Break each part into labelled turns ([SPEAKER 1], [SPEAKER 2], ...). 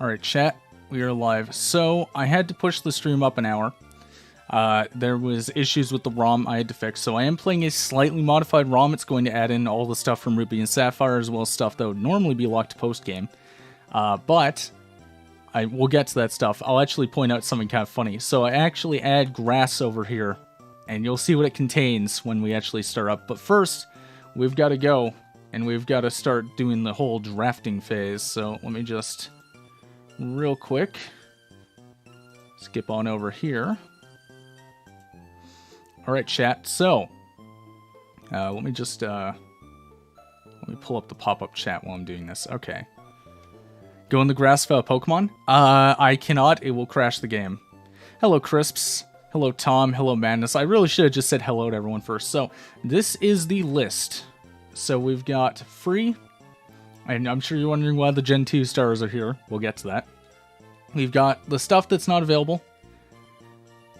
[SPEAKER 1] Alright, chat, we are live. So, I had to push the stream up an hour. There was issues with the ROM I had to fix, so I am playing a slightly modified ROM. It's going to add in all the stuff from Ruby and Sapphire, as well as stuff that would normally be locked post-game. But I will get to that stuff. I'll actually point out something kind of funny. So I actually add grass over here, and you'll see what it contains when we actually start up. But first, we've got to go, and we've got to start doing the whole drafting phase. So let me just... real quick, skip on over here. Alright, chat, so, let me just, let me pull up the pop-up chat while I'm doing this. Okay. Go in the grass for a Pokemon? I cannot, it will crash the game. Hello, Crisps. Hello, Tom. Hello, Madness. I really should have just said hello to everyone first. So, this is the list. So, we've got free... and I'm sure you're wondering why the Gen 2 stars are here. We'll get to that. We've got the stuff that's not available.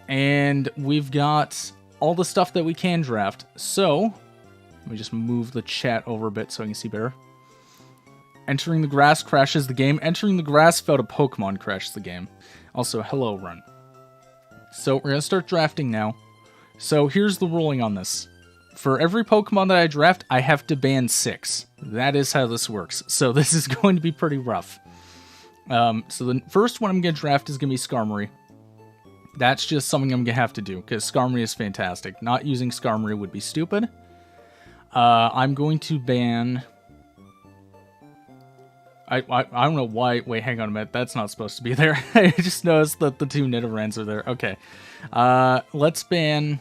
[SPEAKER 1] And we've got all the stuff that we can draft. So, let me just move the chat over a bit so I can see better. Entering the grass crashes the game. Entering the grass without a Pokemon crashes the game. Also, hello, Run. So, we're going to start drafting now. So, here's the ruling on this. For every Pokemon that I draft, I have to ban 6. That is how this works. So this is going to be pretty rough. So the first one I'm going to draft is going to be Skarmory. That's just something I'm going to have to do, because Skarmory is fantastic. Not using Skarmory would be stupid. I'm going to ban... I don't know why... wait, hang on a minute. That's not supposed to be there. I just noticed that the 2 Nidorans are there. Okay. Let's ban...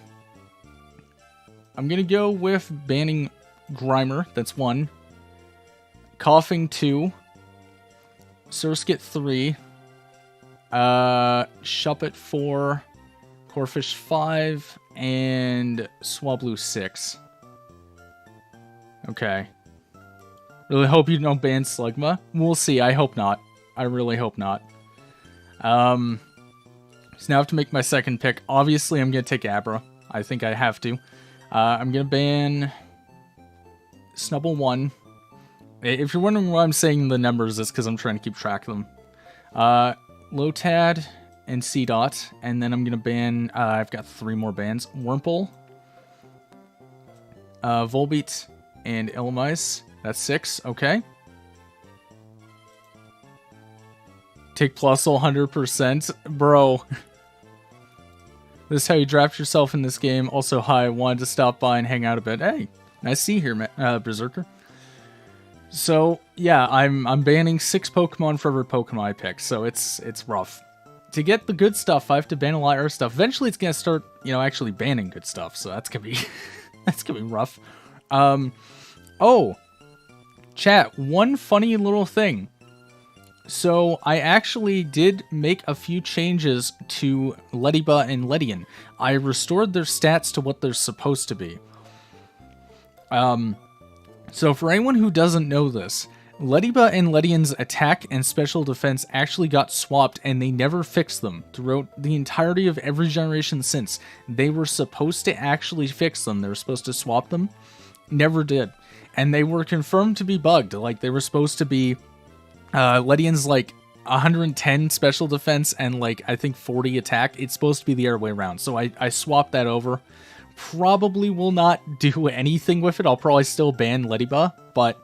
[SPEAKER 1] I'm going to go with banning Grimer, that's 1. Coughing 2. Surskit 3. Shuppet 4. Corphish 5. And Swablu 6. Okay. Really hope you don't ban Slugma. We'll see, I hope not. I really hope not. So now I have to make my second pick. Obviously, I'm going to take Abra. I think I have to. I'm going to ban Snubble 1. If you're wondering why I'm saying the numbers, it's because I'm trying to keep track of them. Lotad and Seedot. And then I'm going to ban... I've got 3 more bans. Wurmple. Volbeat and Illumise. That's 6. Okay. Take Plusle 100%. Bro... This is how you draft yourself in this game. Also, hi, wanted to stop by and hang out a bit. Hey, nice to see you here, Berserker. So, yeah, I'm banning 6 Pokemon for every Pokemon I pick, so it's rough. To get the good stuff, I have to ban a lot of stuff. Eventually, it's gonna start, actually banning good stuff, so that's gonna be that's gonna be rough. Oh, chat, one funny little thing. So, I actually did make a few changes to Lediba and Ledian. I restored their stats to what they're supposed to be. So for anyone who doesn't know this, Lediba and Ledian's attack and special defense actually got swapped, and they never fixed them throughout the entirety of every generation since. They were supposed to actually fix them. They were supposed to swap them. Never did. And they were confirmed to be bugged. Like, they were supposed to be... Ledian's like 110 special defense and like I think 40 attack. It's supposed to be the other way around. So I swapped that over. Probably will not do anything with it. I'll probably still ban Lediba, but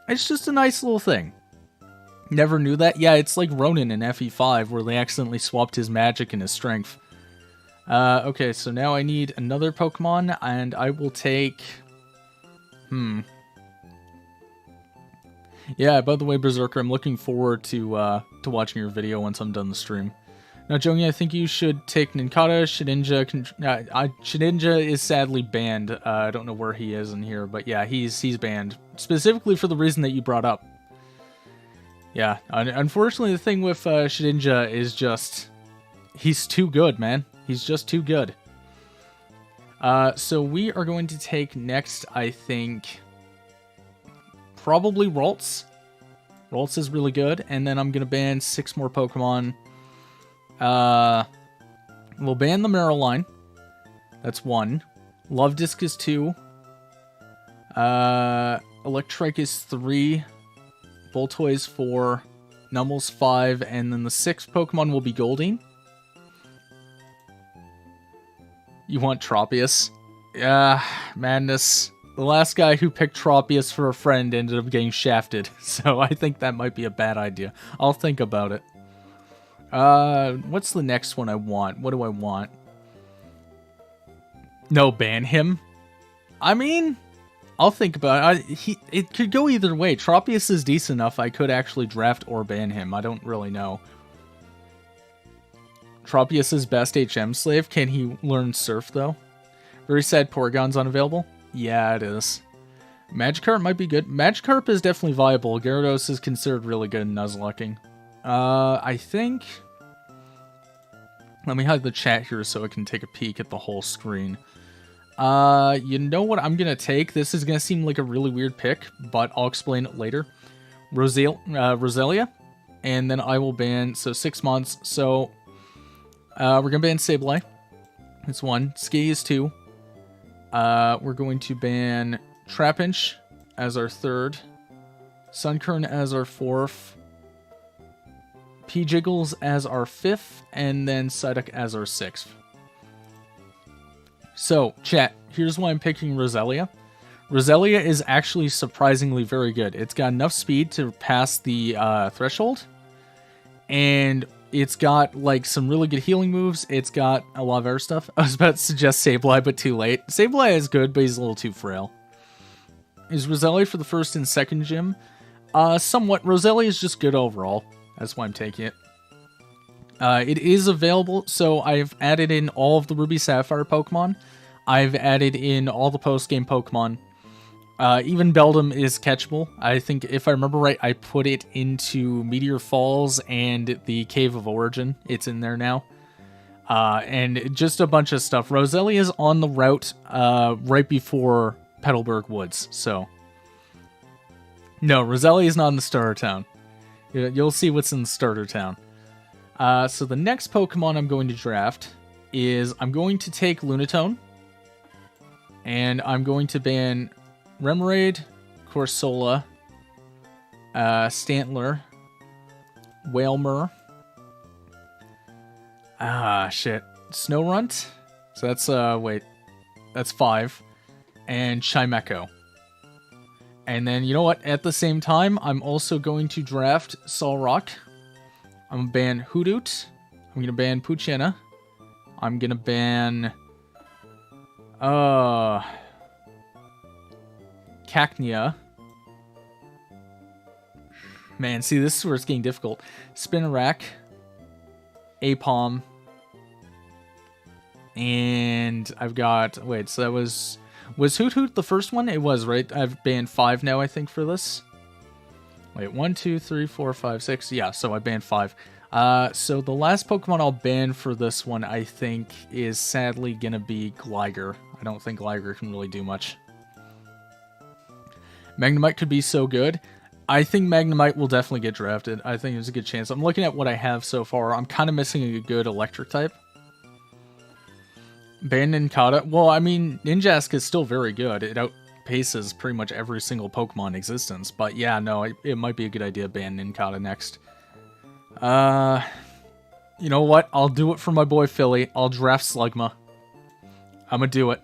[SPEAKER 1] it's just a nice little thing. Never knew that. Yeah, it's like Ronin in FE5 where they accidentally swapped his magic and his strength. Okay, so now I need another Pokemon and I will take... Yeah, by the way, Berserker, I'm looking forward to watching your video once I'm done the stream. Now, Jongi, I think you should take Ninkata. Shedinja is sadly banned. I don't know where he is in here, but yeah, he's banned. Specifically for the reason that you brought up. Yeah, unfortunately, the thing with Shedinja is just... he's too good, man. He's just too good. So we are going to take next, I think... probably Ralts. Ralts is really good. And then I'm going to ban 6 more Pokemon. We'll ban the Mariline. That's 1. Love Disc is 2. Electrike is 3. Voltoise 4. Numble's 5, and then the 6th Pokemon will be Goldeen. You want Tropius? Yeah, madness. The last guy who picked Tropius for a friend ended up getting shafted, so I think that might be a bad idea. I'll think about it. What's the next one I want? What do I want? No, ban him? I mean, I'll think about it. It could go either way. Tropius is decent enough. I could actually draft or ban him. I don't really know. Tropius is best HM slave. Can he learn Surf, though? Very sad Porygon's unavailable. Yeah, it is. Magikarp might be good. Magikarp is definitely viable. Gyarados is considered really good in Nuzlocking. I think... Let me hide the chat here so I can take a peek at the whole screen. You know what I'm gonna take? This is gonna seem like a really weird pick, but I'll explain it later. Roselia, and then I will ban, so 6 months, so we're gonna ban Sableye. That's 1. Ski is 2. We're going to ban Trapinch as our 3rd, Sunkern as our 4th, P-Jiggles as our 5th, and then Psyduck as our 6th. So, chat, here's why I'm picking Roselia. Roselia is actually surprisingly very good. It's got enough speed to pass the threshold, and it's got like some really good healing moves. It's got a lot of other stuff. I was about to suggest Sableye, but too late. Sableye is good, but he's a little too frail. Is Roselia for the 1st and 2nd gym? Somewhat. Roselia is just good overall. That's why I'm taking it. It is available, so I've added in all of the Ruby Sapphire Pokemon. I've added in all the post-game Pokemon. Even Beldum is catchable. I think, if I remember right, I put it into Meteor Falls and the Cave of Origin. It's in there now. And just a bunch of stuff. Roselia is on the route right before Petalburg Woods, so... No, Roselia is not in the starter town. You'll see what's in the starter town. So the next Pokemon I'm going to draft is I'm going to take Lunatone, and I'm going to ban Remoraid, Corsola, Stantler, Wailmer, Snorunt. So that's that's 5, and Chimecho. And then, you know what? At the same time, I'm also going to draft Solrock. I'm going to ban Hoothoot. I'm going to ban Poochyena. I'm going to ban... Cacnea. Man, see, this is where it's getting difficult. Spinarak. Apom. And I've got... Wait, so that was... Was Hoothoot the first one? It was, right? I've banned 5 now, I think, for this. Wait, 1, 2, 3, 4, 5, 6. Yeah, so I banned 5. So the last Pokemon I'll ban for this one, I think, is sadly gonna be Gligar. I don't think Gligar can really do much. Magnemite could be so good. I think Magnemite will definitely get drafted. I think there's a good chance. I'm looking at what I have so far. I'm kind of missing a good electric type. Ban Nincada. Well, I mean, Ninjask is still very good. It outpaces pretty much every single Pokemon in existence. But yeah, no, it might be a good idea to ban Nincada next. You know what? I'll do it for my boy Philly. I'll draft Slugma. I'm gonna do it.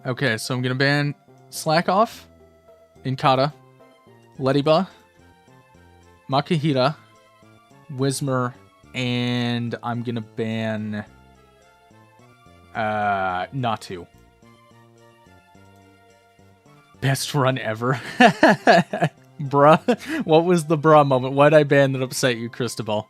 [SPEAKER 1] Okay, so I'm gonna ban Slackoff, Nincada, Lediba, Makahita, Whismur, and I'm gonna ban... Natu. Best run ever. Bruh. What was the bruh moment? Why'd I ban that upset you, Cristobal?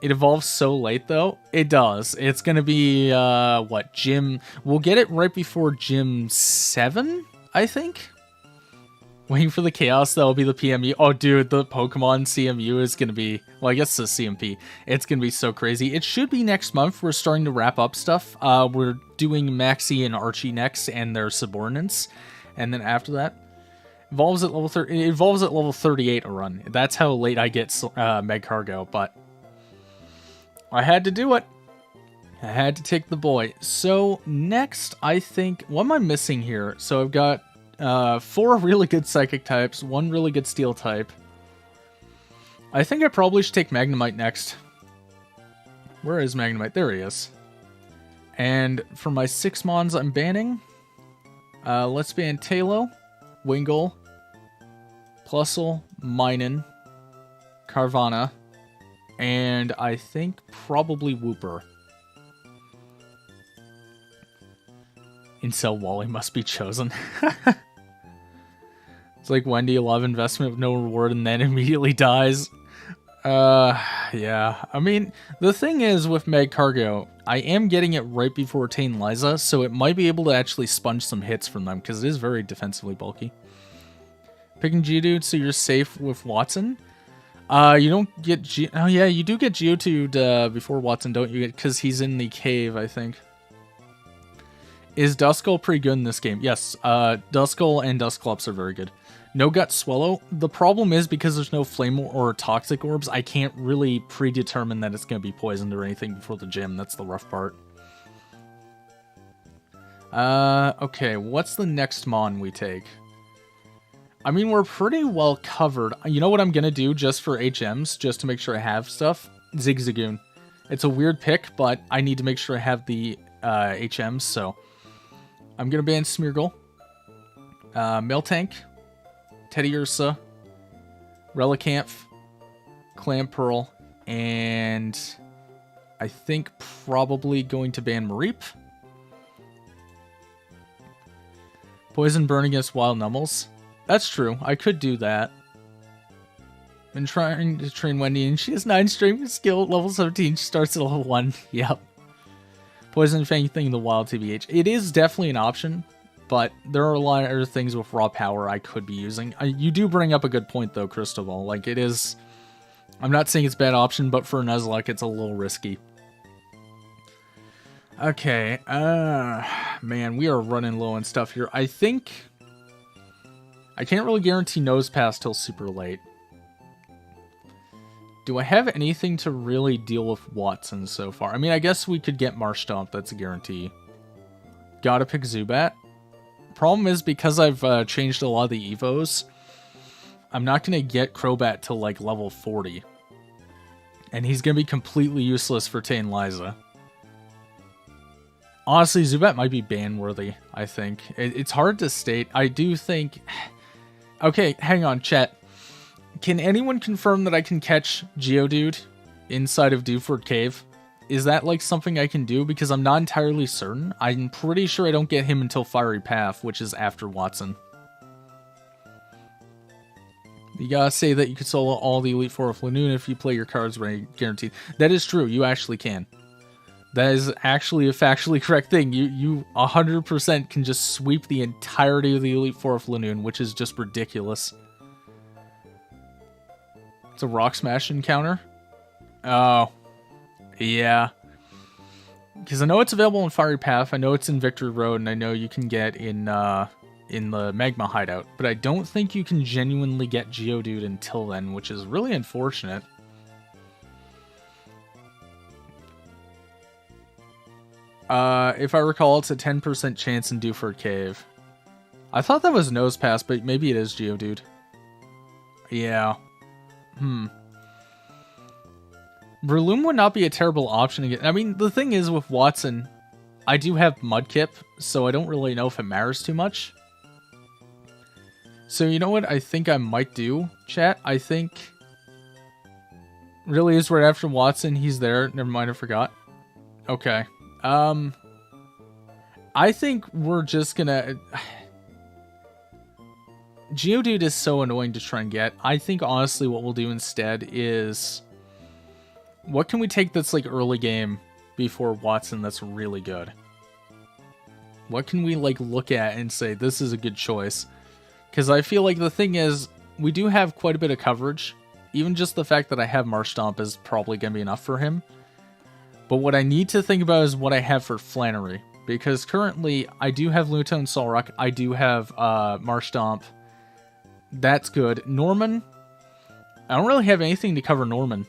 [SPEAKER 1] It evolves so late, though. It does. It's gonna be, what, Gym... We'll get it right before Gym 7, I think? Waiting for the Chaos, that'll be the PMU. Oh, dude, the Pokemon CMU is gonna be... Well, I guess it's the CMP. It's gonna be so crazy. It should be next month. We're starting to wrap up stuff. We're doing Maxie and Archie next, and their subordinates. And then after that, it evolves at level 38 a run. That's how late I get Magcargo, but... I had to do it. I had to take the boy. So, next, I think... What am I missing here? So, I've got 4 really good Psychic types, 1 really good Steel type. I think I probably should take Magnemite next. Where is Magnemite? There he is. And for my 6 Mons I'm banning, let's ban Talo, Wingull, Plusle, Minun, Carvanha, and I think probably Wooper. Incel Wally must be chosen. It's like Wendy, a lot of investment with no reward and then immediately dies. Yeah. I mean, the thing is with Magcargo, I am getting it right before Tane-Liza, so it might be able to actually sponge some hits from them, because it is very defensively bulky. Picking Geodude so you're safe with Watson. You don't get oh yeah, you do get Geodude before Watson, don't you? Because he's in the cave, I think. Is Duskull pretty good in this game? Yes, Duskull and Dusclops are very good. No Gut Swallow. The problem is because there's no Flame or Toxic Orbs, I can't really predetermine that it's going to be poisoned or anything before the gym. That's the rough part. Okay, what's the next Mon we take? I mean, we're pretty well covered. You know what I'm going to do just for HMs, just to make sure I have stuff? Zigzagoon. It's a weird pick, but I need to make sure I have the HMs, so... I'm going to ban Smeargle, Miltank, Teddiursa, Relicanth, Clamperl, and I think probably going to ban Mareep. Poison Burn against Wild Nummels. That's true. I could do that. Been trying to train Wendy, and she has 9 strength skill at level 17. She starts at level 1. Yep. Poison Fang thing in the wild TBH. It is definitely an option, but there are a lot of other things with raw power I could be using. You do bring up a good point, though, Cristobal. Like, it is... I'm not saying it's a bad option, but for a Nuzlocke, it's a little risky. Okay, man, we are running low on stuff here. I think... I can't really guarantee Nosepass till super late. Do I have anything to really deal with Watson so far? I mean, I guess we could get Marshtomp. That's a guarantee. Gotta pick Zubat. Problem is, because I've changed a lot of the Evos, I'm not going to get Crobat till, like, level 40. And he's going to be completely useless for Tane-Liza. Honestly, Zubat might be ban-worthy, I think. It's hard to state. I do think... Okay, hang on, chat. Can anyone confirm that I can catch Geodude inside of Dewford Cave? Is that like something I can do? Because I'm not entirely certain. I'm pretty sure I don't get him until Fiery Path, which is after Watson. You gotta say that you could solo all the Elite Four of Lanoon if you play your cards right, guaranteed. That is true, you actually can. That is actually a factually correct thing. You 100% can just sweep the entirety of the Elite Four of Lanoon, which is just ridiculous. It's a Rock Smash encounter? Oh. Yeah. Because I know it's available in Fiery Path, I know it's in Victory Road, and I know you can get in the Magma Hideout. But I don't think you can genuinely get Geodude until then, which is really unfortunate. If I recall, it's a 10% chance in Dewford Cave. I thought that was Nosepass, but maybe it is Geodude. Yeah. Breloom would not be a terrible option again. I mean, the thing is with Watson, I do have Mudkip, so I don't really know if it matters too much. So you know what I think I might do, chat? I think... Really is right after Watson, he's there. Never mind, I forgot. Okay. I think we're just gonna... Geodude is so annoying to try and get. I think, honestly, what we'll do instead is... What can we take that's, like, early game before Watson that's really good? What can we, like, look at and say, this is a good choice? Because I feel like the thing is, we do have quite a bit of coverage. Even just the fact that I have Marshtomp is probably going to be enough for him. But what I need to think about is what I have for Flannery. Because currently, I do have Lunatone and Solrock. I do have Marshtomp. That's good. Norman, I don't really have anything to cover Norman.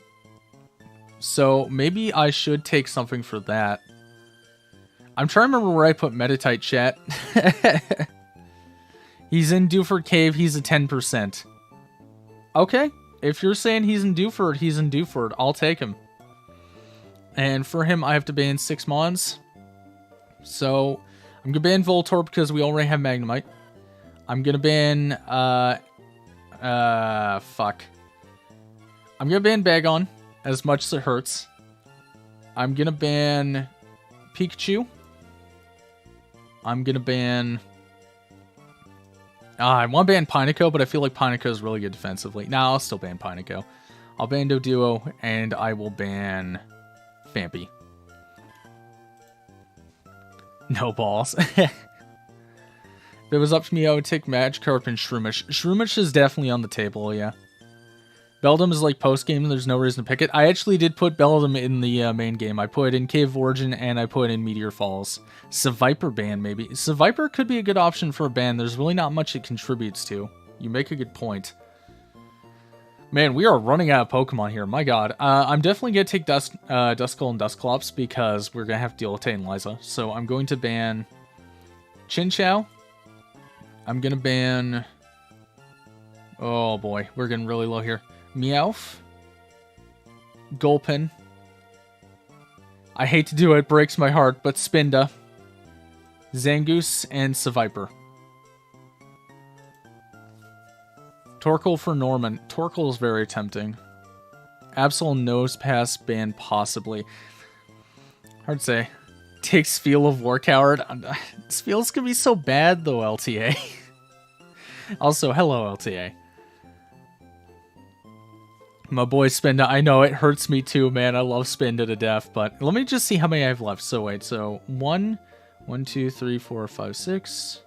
[SPEAKER 1] So maybe I should take something for that. I'm trying to remember where I put Meditite, chat. He's in Dewford Cave. He's a 10%. Okay. If you're saying he's in Dewford, he's in Dewford. I'll take him. And for him, I have to ban 6 Mons. So, I'm going to ban Voltorb because we already have Magnemite. I'm going to ban, fuck. I'm going to ban Bagon, as much as it hurts. I'm going to ban Pikachu. I'm going to ban... I want to ban Pineco, but I feel like Pineco is really good defensively. Nah, I'll still ban Pineco. I'll ban Doduo, and I will ban Fampy. No balls. If it was up to me, I would take Magikarp and Shroomish. Shroomish is definitely on the table, yeah. Beldum is like post-game, there's no reason to pick it. I actually did put Beldum in the main game. I put it in Cave of Origin, and I put it in Meteor Falls. Seviper ban, maybe. Seviper could be a good option for a ban. There's really not much it contributes to. You make a good point. Man, we are running out of Pokemon here. My god. I'm definitely going to take Duskull and Dusclops because we're going to have to deal with Tangeliza. So I'm going to ban Chinchou. I'm going to ban... Oh boy, we're getting really low here. Meowth. Gulpin. I hate to do it, breaks my heart, but Spinda. Zangoose and Seviper. Torkoal for Norman. Torkoal is very tempting. Absol Nosepass ban possibly. Hard to say. Take Spiel of War Coward. Spiel's gonna be so bad though, LTA. Also, hello, LTA. My boy Spinda, I know it hurts me too, man. I love Spinda to death, but let me just see how many I have left. So wait, so 1, 2, 3, 4, 5, 6.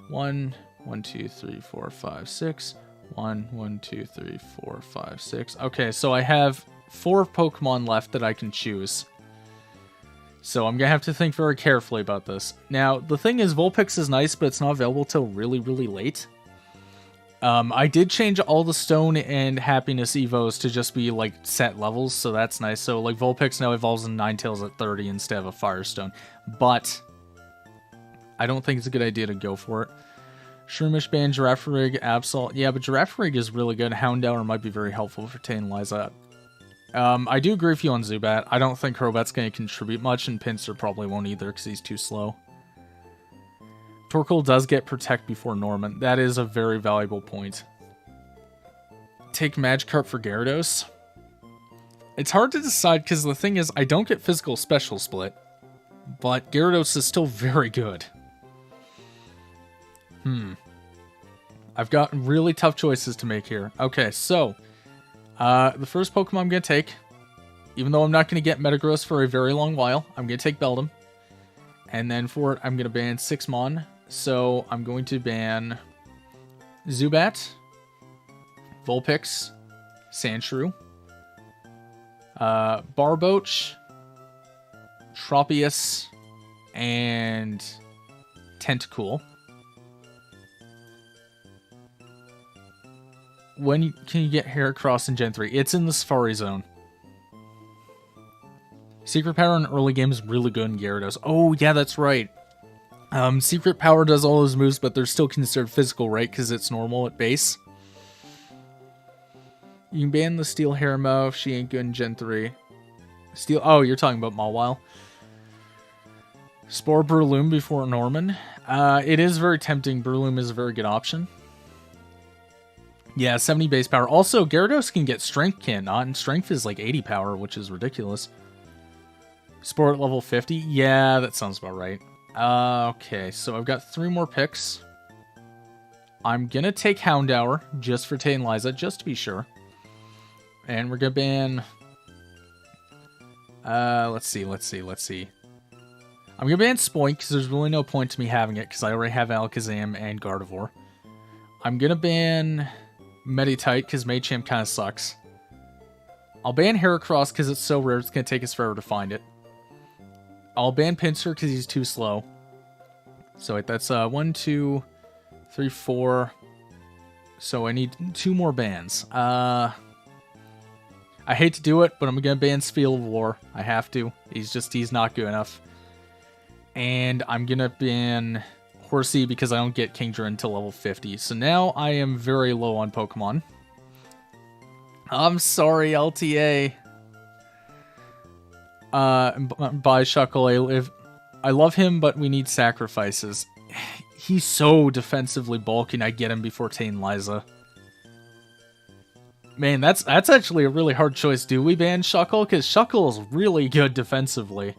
[SPEAKER 1] 1, 2, 3, 4, 5, 6. 1, 2, 3, 4, 5, 6. Okay, so I have 4 Pokemon left that I can choose. So I'm gonna have to think very carefully about this. Now, the thing is, Vulpix is nice, but it's not available till really, really late. I did change all the Stone and Happiness Evos to just be, like, set levels, so that's nice. So, like, Vulpix now evolves in Ninetales at 30 instead of a Firestone. But I don't think it's a good idea to go for it. Shroomish ban, Girafarig, Absol. Yeah, but Girafarig is really good. Houndour might be very helpful for Tangeliza. I do agree with you on Zubat. I don't think Crobat's going to contribute much, and Pinsir probably won't either because he's too slow. Torkoal does get Protect before Norman. That is a very valuable point. Take Magikarp for Gyarados. It's hard to decide because the thing is, I don't get Physical Special Split, but Gyarados is still very good. I've got really tough choices to make here. Okay, so the first Pokemon I'm going to take, even though I'm not going to get Metagross for a very long while, I'm going to take Beldum. And then for it, I'm going to ban 6 Mon. So I'm going to ban Zubat, Vulpix, Sandshrew, Barboach, Tropius, and Tentacool. When can you get Heracross in Gen 3? It's in the Safari Zone. Secret Power in early game is really good in Gyarados. Oh, yeah, that's right. Secret Power does all those moves, but they're still considered physical, right? Because it's normal at base. You can ban the Steel Harimo if she ain't good in Gen 3. Steel... Oh, you're talking about Mawile. Spore Breloom before Norman. It is very tempting. Breloom is a very good option. Yeah, 70 base power. Also, Gyarados can get Strength, cannot, and Strength is like 80 power, which is ridiculous. Spore at level 50? Yeah, that sounds about right. Okay, so I've got 3 more picks. I'm gonna take Houndour, just for Tangeliza, just to be sure. And we're gonna ban... let's see. I'm gonna ban Spoink, because there's really no point to me having it, because I already have Alakazam and Gardevoir. I'm gonna ban Meditite, because Machamp kind of sucks. I'll ban Heracross, because it's so rare, it's gonna take us forever to find it. I'll ban Pinsir because he's too slow. So wait, that's 1, 2, 3, 4. So I need 2 more bans. I hate to do it, but I'm gonna ban Spiel of War. I have to. He's not good enough. And I'm gonna ban Horsey because I don't get Kingdra until level 50. So now I am very low on Pokemon. I'm sorry, LTA. Bye, Shuckle. I love him, but we need sacrifices. He's so defensively bulky, and I get him before Tane Liza. Man, that's actually a really hard choice. Do we ban Shuckle? Because Shuckle is really good defensively.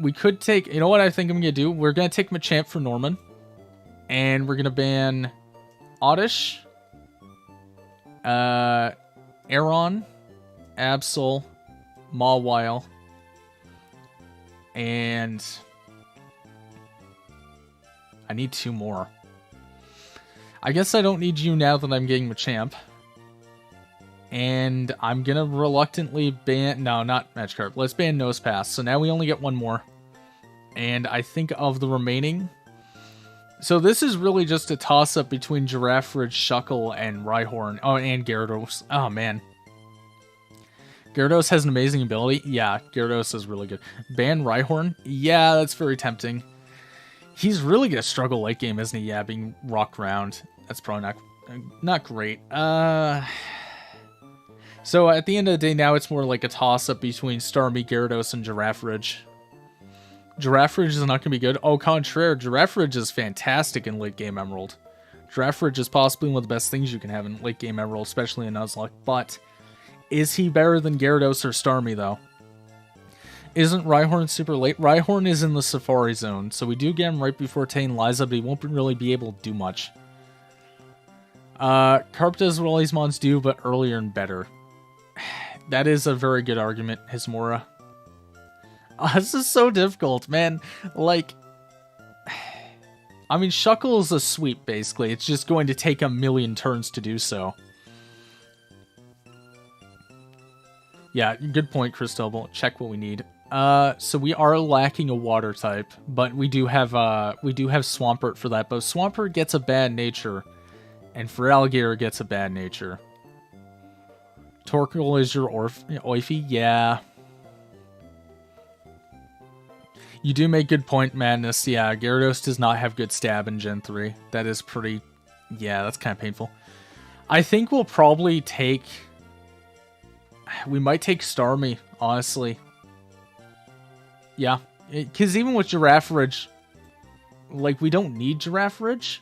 [SPEAKER 1] We could take... You know what I think I'm going to do? We're going to take Machamp for Norman. And we're going to ban Oddish, Aeron, Absol, Mawile, and I need 2 more. I guess I don't need you now that I'm getting Machamp. And I'm gonna reluctantly ban... No, not Magikarp. Let's ban Nosepass. So now we only get 1 more. And I think of the remaining... So this is really just a toss-up between Giraffridge, Shuckle, and Rhyhorn. Oh, and Gyarados. Oh, man. Gyarados has an amazing ability. Yeah, Gyarados is really good. Ban Rhyhorn? Yeah, that's very tempting. He's really gonna struggle late game, isn't he? Yeah, being rocked around. That's probably not great. So at the end of the day, now it's more like a toss-up between Starmie, Gyarados, and Giraffridge. Giraffridge is not going to be good. Au contraire, Giraffridge is fantastic in late game Emerald. Giraffridge is possibly one of the best things you can have in late game Emerald, especially in Nuzlocke. But is he better than Gyarados or Starmie, though? Isn't Rhyhorn super late? Rhyhorn is in the Safari Zone, so we do get him right before Tane Liza, but he won't really be able to do much. Carp does what all these mons do, but earlier and better. That is a very good argument, Hismora. Oh, this is so difficult, man. Like, I mean, Shuckle is a sweep, basically. It's just going to take a million turns to do so. Yeah, good point, Cristobal. Check what we need. So we are lacking a water type, but we do have Swampert for that. But Swampert gets a bad nature, and Feraligatr gets a bad nature. Torkoal is your Oify? Yeah. You do make good point, Madness. Yeah, Gyarados does not have good stab in Gen 3. That is pretty... Yeah, that's kind of painful. I think we'll probably take... We might take Starmie, honestly. Yeah, because even with Giraffridge, like, we don't need Giraffridge.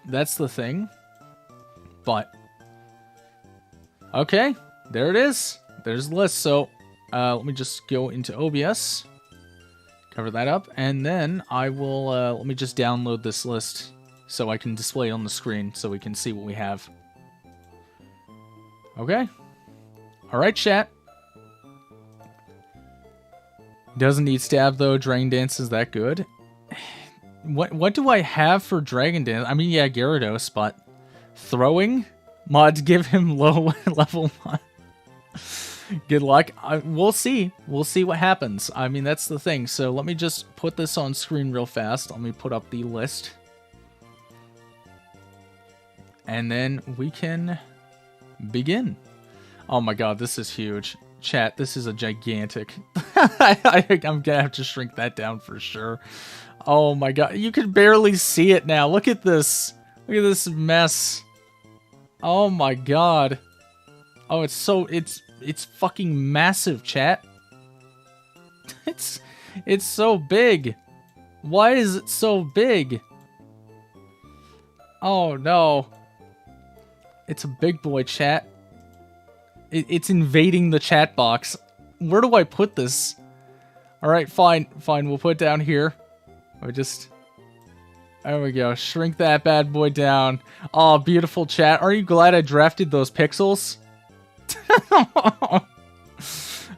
[SPEAKER 1] That's the thing. But... Okay, there it is. There's the list. So, let me just go into OBS. Cover that up, and then I will, let me just download this list so I can display it on the screen so we can see what we have. Okay. Alright, chat. Doesn't need stab, though. Dragon Dance is that good. What do I have for Dragon Dance? I mean, yeah, Gyarados, but... Throwing? Mods give him low level mod. Good luck. We'll see. We'll see what happens. I mean, that's the thing. So let me just put this on screen real fast. Let me put up the list. And then we can begin. Oh my god, this is huge. Chat, this is a gigantic... I'm gonna have to shrink that down for sure. Oh my god, you can barely see it now. Look at this. Look at this mess. Oh my god. Oh, it's so... It's fucking massive, chat. It's so big. Why is it so big? Oh no. It's a big boy, chat. It's invading the chat box. Where do I put this? Alright, fine. Fine, we'll put it down here. There we go. Shrink that bad boy down. Oh, beautiful, chat. Are you glad I drafted those pixels?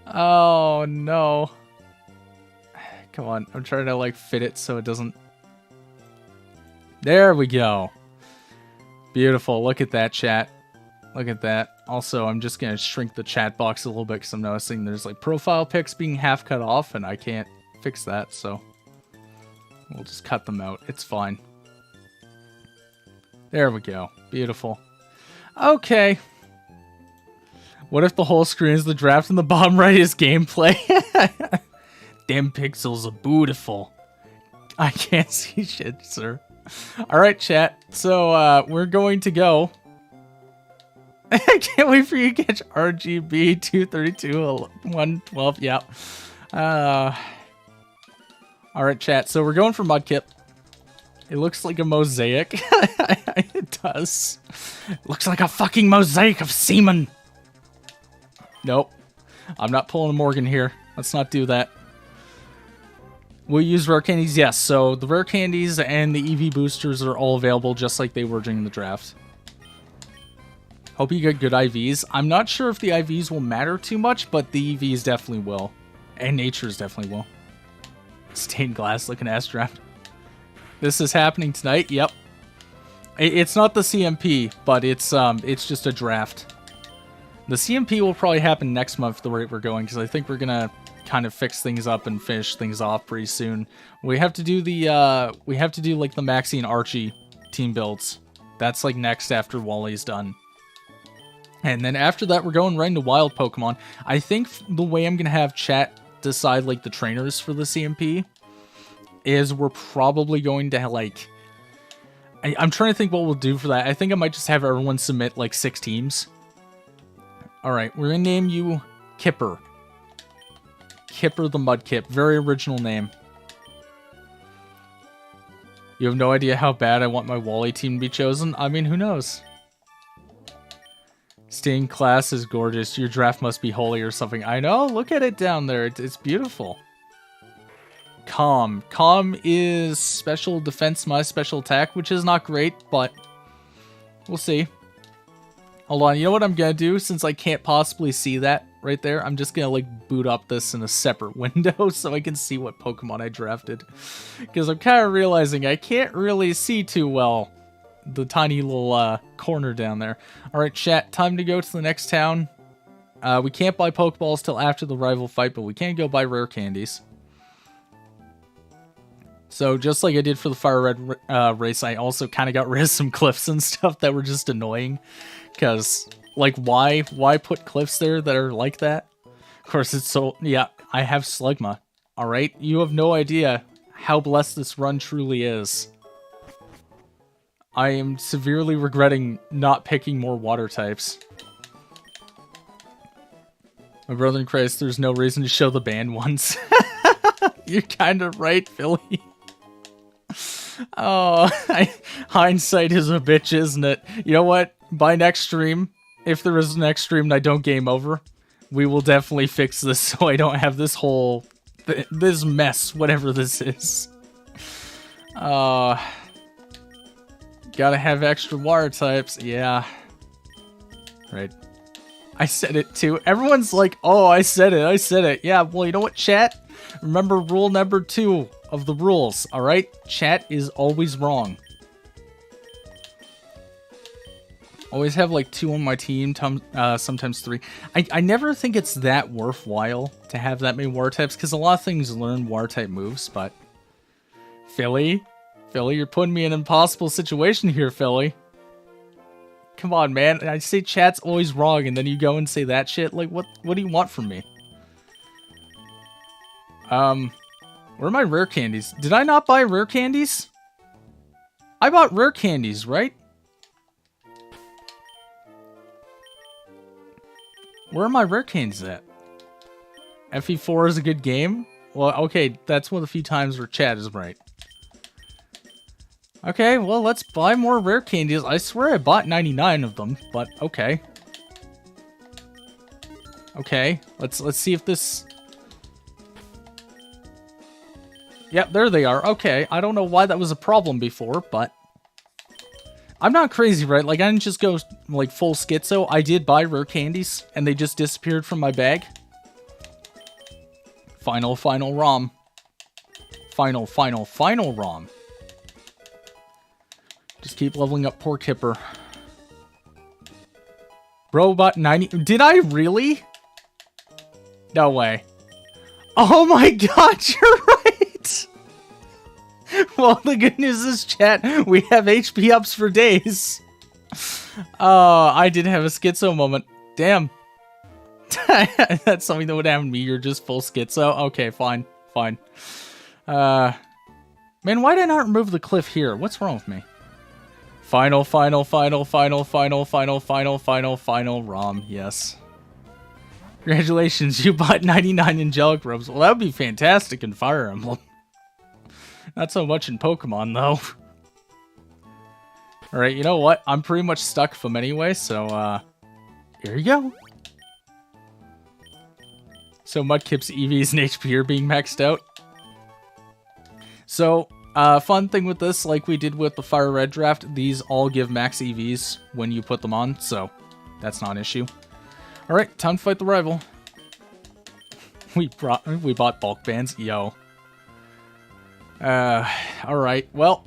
[SPEAKER 1] Oh no. Come on, I'm trying to like fit it so it doesn't... There we go. Beautiful, look at that, chat. Look at that. Also, I'm just gonna shrink the chat box a little bit because I'm noticing there's like profile pics being half cut off and I can't fix that, so we'll just cut them out. It's fine. There we go. Beautiful. Okay. What if the whole screen is the draft and the bottom right is gameplay? Them pixels are beautiful. I can't see shit, sir. Alright, chat. So, we're going to go. I can't wait for you to catch RGB 232 112. Yeah. Alright, chat. So, we're going for Mudkip. It looks like a mosaic. It does. It looks like a fucking mosaic of semen. Nope. I'm not pulling a Morgan here. Let's not do that. We'll use rare candies, yes. So the rare candies and the EV boosters are all available just like they were during the draft. Hope you get good IVs. I'm not sure if the IVs will matter too much, but the EVs definitely will. And natures definitely will. Stained glass looking ass draft. This is happening tonight. Yep. It's not the CMP, but it's just a draft. The CMP will probably happen next month the rate we're going, because I think we're gonna kind of fix things up and finish things off pretty soon. We have to do the like the Maxie and Archie team builds. That's like next after Wally's done. And then after that, we're going right into wild Pokemon. I think the way I'm gonna have chat decide like the trainers for the CMP is we're probably going to like... I'm trying to think what we'll do for that. I think I might just have everyone submit like 6 teams. Alright, we're gonna name you Kipper. Kipper the Mudkip. Very original name. You have no idea how bad I want my Wally team to be chosen? I mean, who knows? Stained glass is gorgeous. Your draft must be holy or something. I know, look at it down there. It's beautiful. Calm. Calm is special defense, my special attack, which is not great, but we'll see. Hold on, you know what I'm gonna do? Since I can't possibly see that right there, I'm just gonna like boot up this in a separate window so I can see what Pokemon I drafted. Because I'm kind of realizing I can't really see too well the tiny little corner down there. Alright, chat, time to go to the next town. We can't buy Pokeballs till after the rival fight, but we can go buy rare candies. So just like I did for the Fire Red race, I also kind of got rid of some cliffs and stuff that were just annoying. Because, like, why put cliffs there that are like that? Of course, it's so... Yeah, I have Slugma. Alright? You have no idea how blessed this run truly is. I am severely regretting not picking more water types. My brother in Christ, there's no reason to show the banned ones. You're kind of right, Philly. Oh, hindsight is a bitch, isn't it? You know what? By next stream, if there is a next stream and I don't game over, we will definitely fix this so I don't have this whole... this mess, whatever this is. Gotta have extra water types. Yeah. Right. I said it too. Everyone's like, oh, I said it. Yeah, well, you know what, chat? Remember rule number 2 of the rules, alright? Chat is always wrong. Always have like 2 on my team, sometimes 3. I never think it's that worthwhile to have that many water types, because a lot of things learn water type moves, but... Philly, you're putting me in an impossible situation here, Philly. Come on, man. I say chat's always wrong, and then you go and say that shit? Like, what do you want from me? Where are my rare candies? Did I not buy rare candies? I bought rare candies, right? Where are my rare candies at? FE4 is a good game? Well, okay, that's one of the few times where chat is right. Okay, well, let's buy more rare candies. I swear I bought 99 of them, but okay. Okay, let's see if this... Yep, there they are. Okay, I don't know why that was a problem before, but... I'm not crazy, right? Like, I didn't just go, like, full schizo. I did buy rare candies, and they just disappeared from my bag. Final ROM. Final ROM. Just keep leveling up poor Kipper. Bro, about 90... Did I really? No way. Oh my god, you're right! Well, the good news is, chat, we have HP ups for days. I did have a schizo moment. Damn. That's something that would happen to me. You're just full schizo. Okay, fine. Man, Man, why did I not remove the cliff here? What's wrong with me? Final ROM. Yes. Congratulations, you bought 99 angelic robes. Well, that would be fantastic in Fire Emblem. Not so much in Pokemon, though. Alright, you know what? I'm pretty much stuck with them anyway, so, here you go. So Mudkip's EVs and HP are being maxed out. So, fun thing with this, like we did with the Fire Red draft, these all give max EVs when you put them on, so that's not an issue. Alright, time to fight the rival. We bought bulk bands, yo. Alright, well.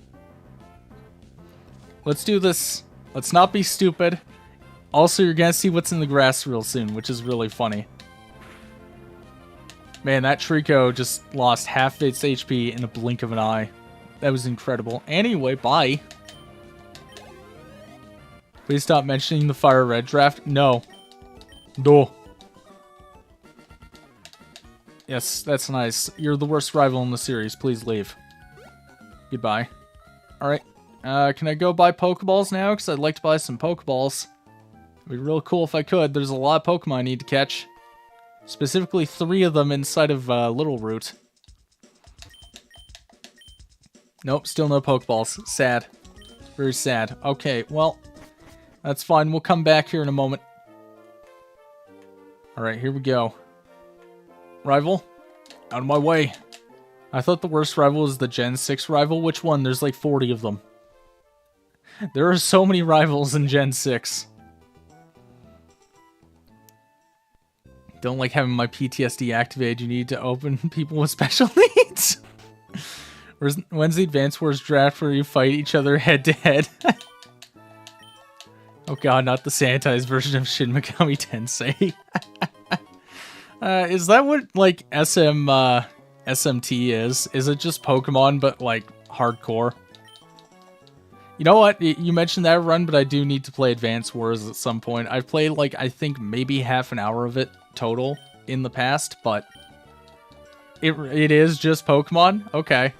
[SPEAKER 1] Let's do this. Let's not be stupid. Also, you're gonna see what's in the grass real soon, which is really funny. Man, that Trico just lost half its HP in the blink of an eye. That was incredible. Anyway, bye. Please stop mentioning the Fire Red draft. No. No. Yes, that's nice. You're the worst rival in the series. Please leave. Goodbye. Alright. Can I go buy Pokeballs now? Because I'd like to buy some Pokeballs. It'd be real cool if I could. There's a lot of Pokemon I need to catch. Specifically 3 of them inside of Little Root. Nope, still no Pokeballs. Sad. Very sad. Okay, well, that's fine. We'll come back here in a moment. Alright, here we go. Rival, out of my way. I thought the worst rival was the Gen 6 rival. Which one? There's like 40 of them. There are so many rivals in Gen 6. Don't like having my PTSD activated. You need to open people with special needs. When's the Advance Wars draft where you fight each other head to head? Oh god, not the sanitized version of Shin Megami Tensei. Is that what, like, SMT is? Is it just Pokemon, but, like, hardcore? You know what? You mentioned that run, but I do need to play Advance Wars at some point. I've played, like, I think maybe half an hour of it total in the past, but it is just Pokemon? Okay.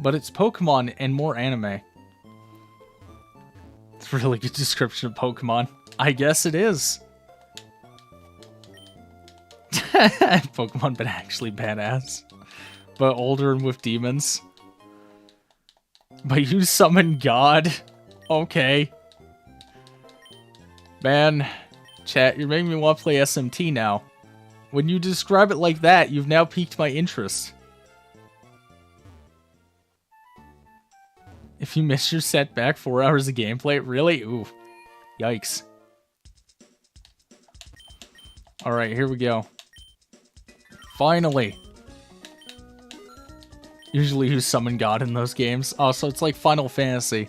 [SPEAKER 1] But it's Pokemon and more anime. It's a really good description of Pokemon. I guess it is. Pokemon, but actually badass. But older and with demons. But you summon God? Okay. Man, chat, you're making me want to play SMT now. When you describe it like that, you've now piqued my interest. If you miss your setback, 4 hours of gameplay? Really? Ooh. Yikes. Alright, here we go. Finally. Usually you summon God in those games. Oh, so it's like Final Fantasy.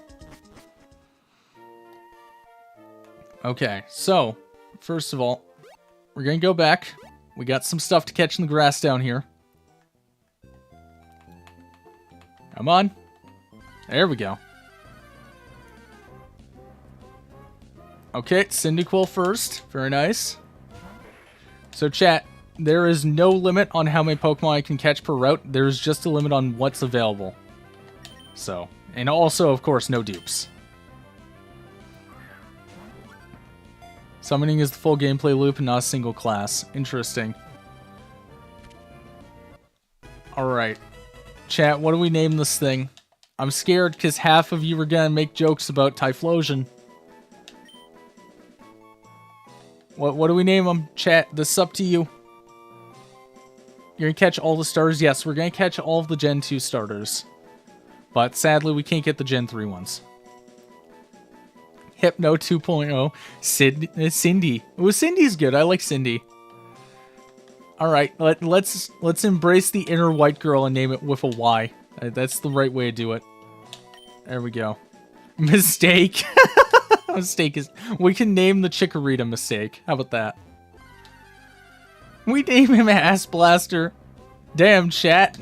[SPEAKER 1] Okay, so, first of all, we're gonna go back. We got some stuff to catch in the grass down here. Come on. There we go. Okay, Cyndaquil first. Very nice. So chat, there is no limit on how many Pokemon I can catch per route. There's just a limit on what's available. So, and also, of course, no dupes. Summoning is the full gameplay loop and not a single class. Interesting. Alright. Chat, what do we name this thing? I'm scared because half of you are gonna make jokes about Typhlosion. What do we name them? Chat, this is up to you. You're gonna catch all the starters? Yes, we're gonna catch all of the Gen 2 starters. But sadly, we can't get the Gen 3 ones. Hypno 2.0. Cindy. Ooh, Cindy's good. I like Cindy. Alright, let's embrace the inner white girl and name it with a Y. That's the right way to do it. There we go. Mistake. Mistake is... We can name the Chikorita Mistake. How about that? We name him Ass Blaster. Damn, chat.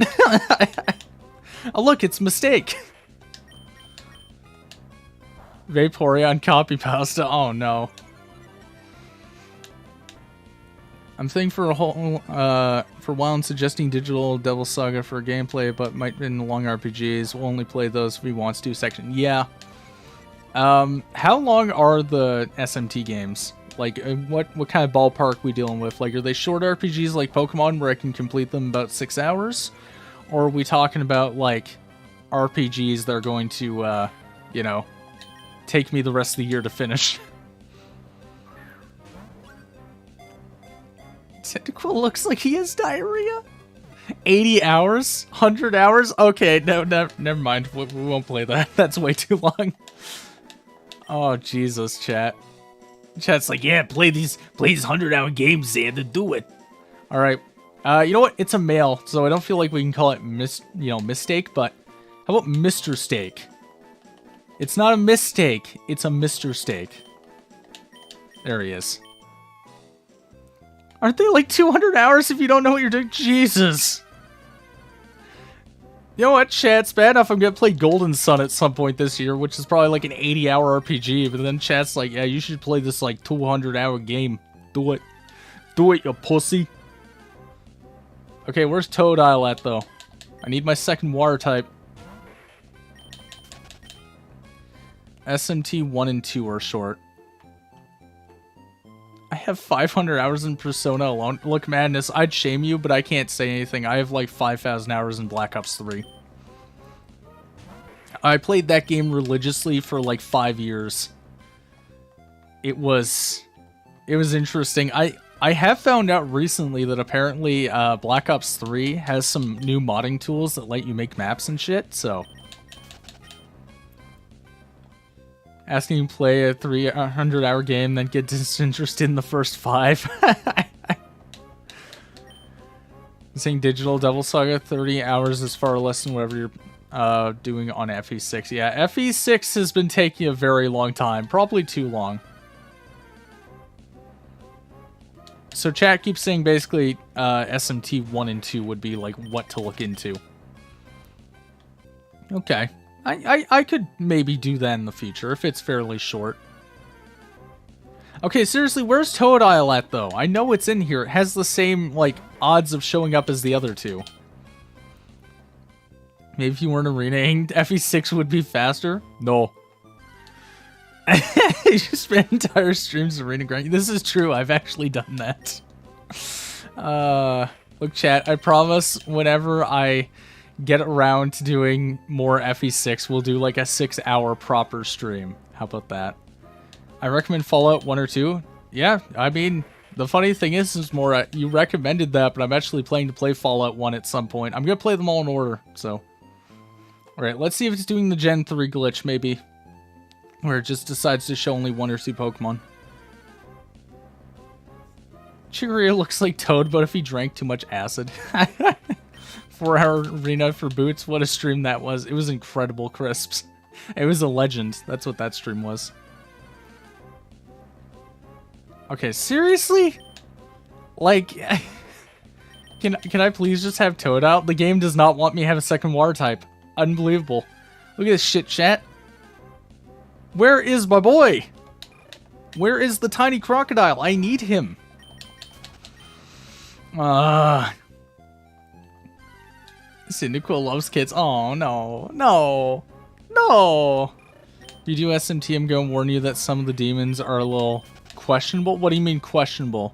[SPEAKER 1] Oh, look, it's Mistake. Vaporeon copy pasta. Oh, no. I'm thinking for For a while, I'm suggesting Digital Devil Saga for gameplay, but might in long RPGs. We'll only play those if he wants to. Section. Yeah. How long are the SMT games? Like, what kind of ballpark we dealing with? Like, are they short RPGs like Pokemon where I can complete them in about 6 hours? Or are we talking about, like, RPGs that are going to, you know, take me the rest of the year to finish? Tentacle looks like he has diarrhea. 80 hours? 100 hours? Okay, no, never mind. We won't play that. That's way too long. Oh, Jesus, chat. Chat's like, yeah, play these 100-hour games, Xander, do it. All right. You know what? It's a male, so I don't feel like we can call it mistake, but how about Mr. Steak? It's not a mistake. It's a Mr. Steak. There he is. Aren't they like 200 hours if you don't know what you're doing? Jesus. You know what, chat? It's bad enough I'm going to play Golden Sun at some point this year, which is probably like an 80-hour RPG, but then chat's like, yeah, you should play this like 200-hour game. Do it. Do it, you pussy. Okay, where's Totodile at, though? I need my second water type. SMT 1 and 2 are short. I have 500 hours in Persona alone. Look, Madness, I'd shame you, but I can't say anything. I have like 5,000 hours in Black Ops 3. I played that game religiously for like 5 years. It was interesting. I have found out recently that apparently Black Ops 3 has some new modding tools that let you make maps and shit, so... Asking you to play a 300-hour game, then get disinterested in the first 5. Saying Digital Devil Saga, 30 hours is far less than whatever you're doing on FE6. Yeah, FE6 has been taking a very long time. Probably too long. So chat keeps saying basically SMT 1 and 2 would be like what to look into. Okay. I could maybe do that in the future if it's fairly short. Okay, seriously, where's Totodile at, though? I know it's in here. It has the same, like, odds of showing up as the other two. Maybe if you weren't arenaing, FE6 would be faster? No. You spend entire streams arena grinding. This is true. I've actually done that. Look, chat, I promise whenever I get around to doing more FE6, we'll do like a 6-hour proper stream. How about that? I recommend Fallout 1 or 2. Yeah, I mean, the funny thing is more, you recommended that, but I'm actually planning to play Fallout 1 at some point. I'm going to play them all in order, so. Alright, let's see if it's doing the Gen 3 glitch, maybe. Where it just decides to show only 1 or 2 Pokemon. Chikorita looks like Toad, but if he drank too much acid. 4-hour arena for Boots. What a stream that was. It was incredible, Crisps. It was a legend. That's what that stream was. Okay, seriously? Like, can I please just have Toad out? The game does not want me to have a second water type. Unbelievable. Look at this shit, chat. Where is my boy? Where is the tiny crocodile? I need him. Cyndaquil loves kids. Oh, no. No. No. If you do SMT, I'm going to warn you that some of the demons are a little questionable. What do you mean questionable?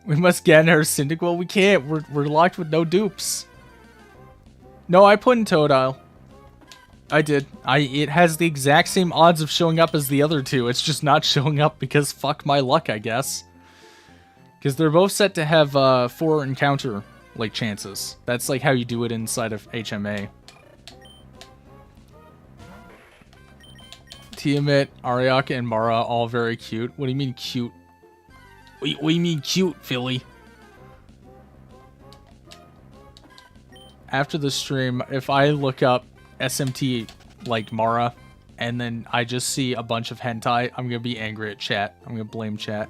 [SPEAKER 1] We must get our Cyndaquil. We can't. We're locked with no dupes. No, I put in Totodile. I did. It has the exact same odds of showing up as the other two. It's just not showing up because fuck my luck, I guess. Because they're both set to have 4 encounter like chances. That's like how you do it inside of HMA. Tiamat, Ariaka, and Mara all very cute. What do you mean cute? What do you mean cute, Philly? After the stream, if I look up SMT like Mara and then I just see a bunch of hentai, I'm gonna be angry at chat. I'm gonna blame chat.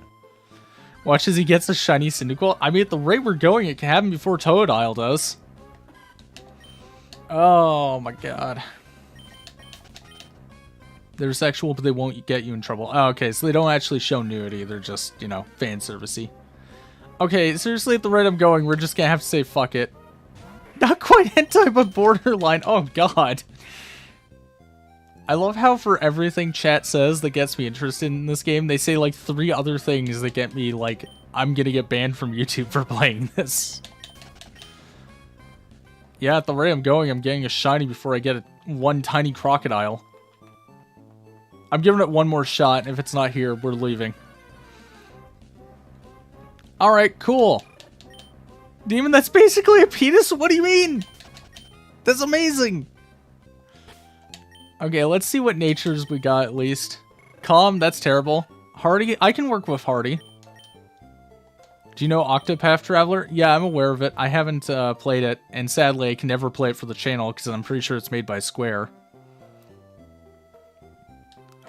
[SPEAKER 1] Watch as he gets a shiny Cyndaquil. I mean, at the rate we're going, it can happen before Totodile does. Oh my god. They're sexual, but they won't get you in trouble. Oh, okay, so they don't actually show nudity. They're just, you know, fan servicey. Okay, seriously, at the rate I'm going, we're just gonna have to say fuck it. Not quite hentai, but borderline. Oh, God. I love how for everything chat says that gets me interested in this game, they say like 3 other things that get me like, I'm gonna get banned from YouTube for playing this. Yeah, at the rate I'm going, I'm getting a shiny before I get one tiny crocodile. I'm giving it one more shot, and if it's not here, we're leaving. Alright, cool. Demon, that's basically a penis? What do you mean? That's amazing! Okay, let's see what natures we got at least. Calm, that's terrible. Hardy, I can work with Hardy. Do you know Octopath Traveler? Yeah, I'm aware of it. I haven't played it, and sadly I can never play it for the channel because I'm pretty sure it's made by Square.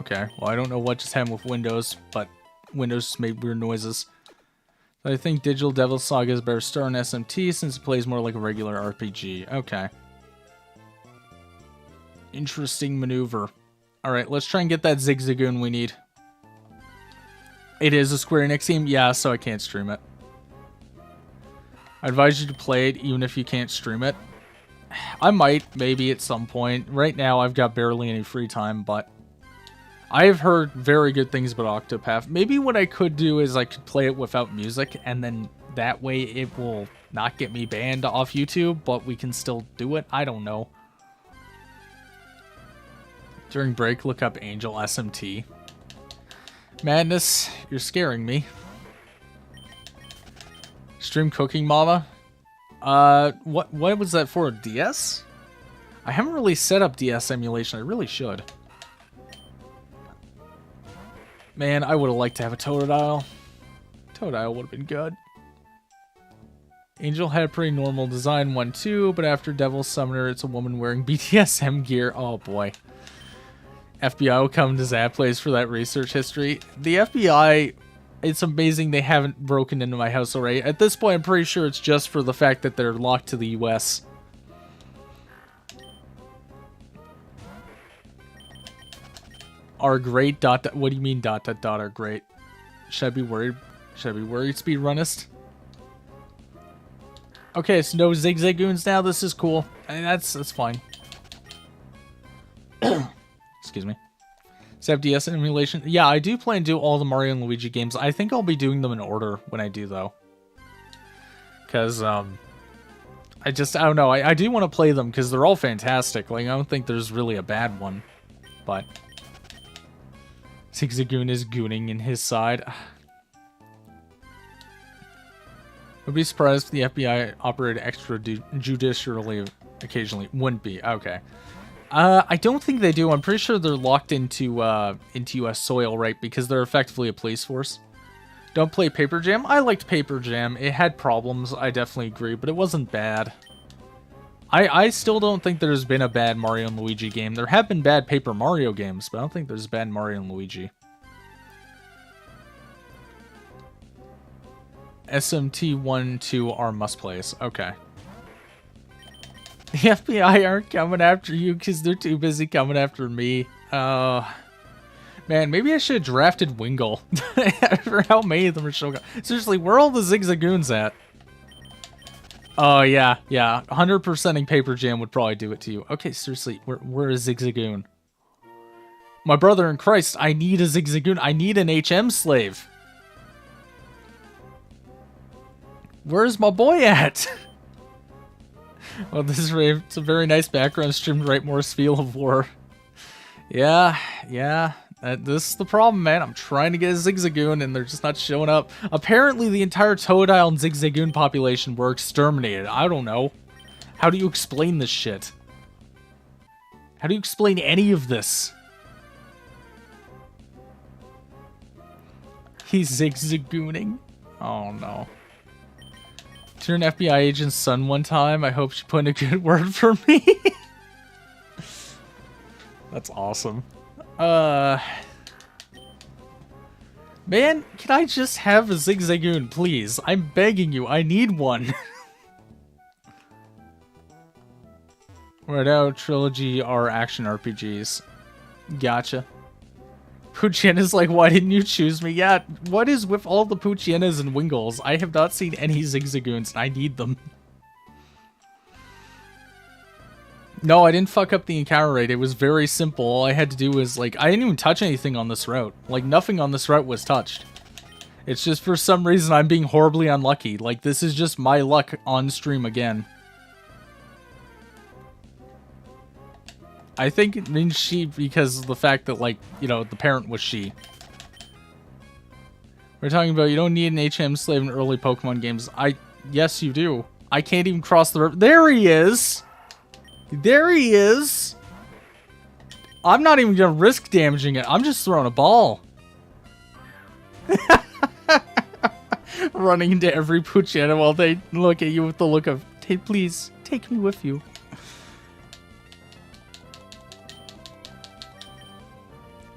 [SPEAKER 1] Okay, well I don't know what just happened with Windows, but Windows just made weird noises. I think Digital Devil Saga is better star in SMT since it plays more like a regular RPG. Okay. Interesting maneuver. Alright, let's try and get that Zigzagoon we need. It is a Square Enix game? Yeah, so I can't stream it. I advise you to play it even if you can't stream it. I might, maybe at some point. Right now I've got barely any free time, but I've heard very good things about Octopath. Maybe what I could do is I could play it without music, and then that way it will not get me banned off YouTube, but we can still do it. I don't know. During break, look up Angel SMT. Madness, you're scaring me. Stream Cooking Mama? What was that for? DS? I haven't really set up DS emulation. I really should. Man, I would have liked to have a Totodile. Totodile would have been good. Angel had a pretty normal design one too, but after Devil Summoner, it's a woman wearing BDSM gear. Oh boy. FBI will come to Zap Plays for that research history. The FBI, it's amazing they haven't broken into my house already. At this point, I'm pretty sure it's just for the fact that they're locked to the US. Are great dot. What do you mean dot dot dot are great? Should I be worried? Should I be worried, speedrunnist? Okay, so no Zigzagoons now. This is cool. I mean, that's fine. Excuse me. DS emulation. Yeah, I do plan to do all the Mario and Luigi games. I think I'll be doing them in order when I do, though. Because, I don't know. I do want to play them because they're all fantastic. Like, I don't think there's really a bad one. But Zigzagoon is gooning in his side. Would be surprised if the FBI operated extrajudicially occasionally. Wouldn't be. Okay. I don't think they do. I'm pretty sure they're locked into US soil, right? Because they're effectively a police force. Don't play Paper Jam? I liked Paper Jam. It had problems, I definitely agree, but it wasn't bad. I still don't think there's been a bad Mario and Luigi game. There have been bad Paper Mario games, but I don't think there's bad Mario and Luigi. SMT 1, 2 are must-plays. Okay. The FBI aren't coming after you because they're too busy coming after me. Man, maybe I should have drafted Wingull. For how many of them are showing up. Seriously, where are all the Zigzagoons at? Oh, yeah. 100%ing Paper Jam would probably do it to you. Okay, seriously, where is Zigzagoon? My brother in Christ, I need a Zigzagoon. I need an HM slave. Where's my boy at? Well, this is it's a very nice background stream to write more Feel of War. Yeah. This is the problem, man. I'm trying to get a Zigzagoon, and they're just not showing up. Apparently, the entire Totodile and Zigzagoon population were exterminated. I don't know. How do you explain this shit? How do you explain any of this? He's Zigzagooning. Oh, no. Turned an FBI agent's son one time. I hope she put in a good word for me. That's awesome. Man, can I just have a Zigzagoon, please? I'm begging you. I need one. Right now, Trilogy are action RPGs. Gotcha. Poochyina's like, why didn't you choose me? Yeah, what is with all the Poochyinnas and Wingles? I have not seen any Zigzagoons, and I need them. No, I didn't fuck up the encounter rate. It was very simple. All I had to do was, like, I didn't even touch anything on this route. Like, nothing on this route was touched. It's just for some reason I'm being horribly unlucky. Like, this is just my luck on stream again. I think it means she because of the fact that, like, you know, the parent was she. We're talking about you don't need an HM slave in early Pokemon games. Yes, you do. I can't even cross the river. There he is! There he is! I'm not even gonna risk damaging it. I'm just throwing a ball. Running into every Poochyena while they look at you with the look of, hey, please, take me with you.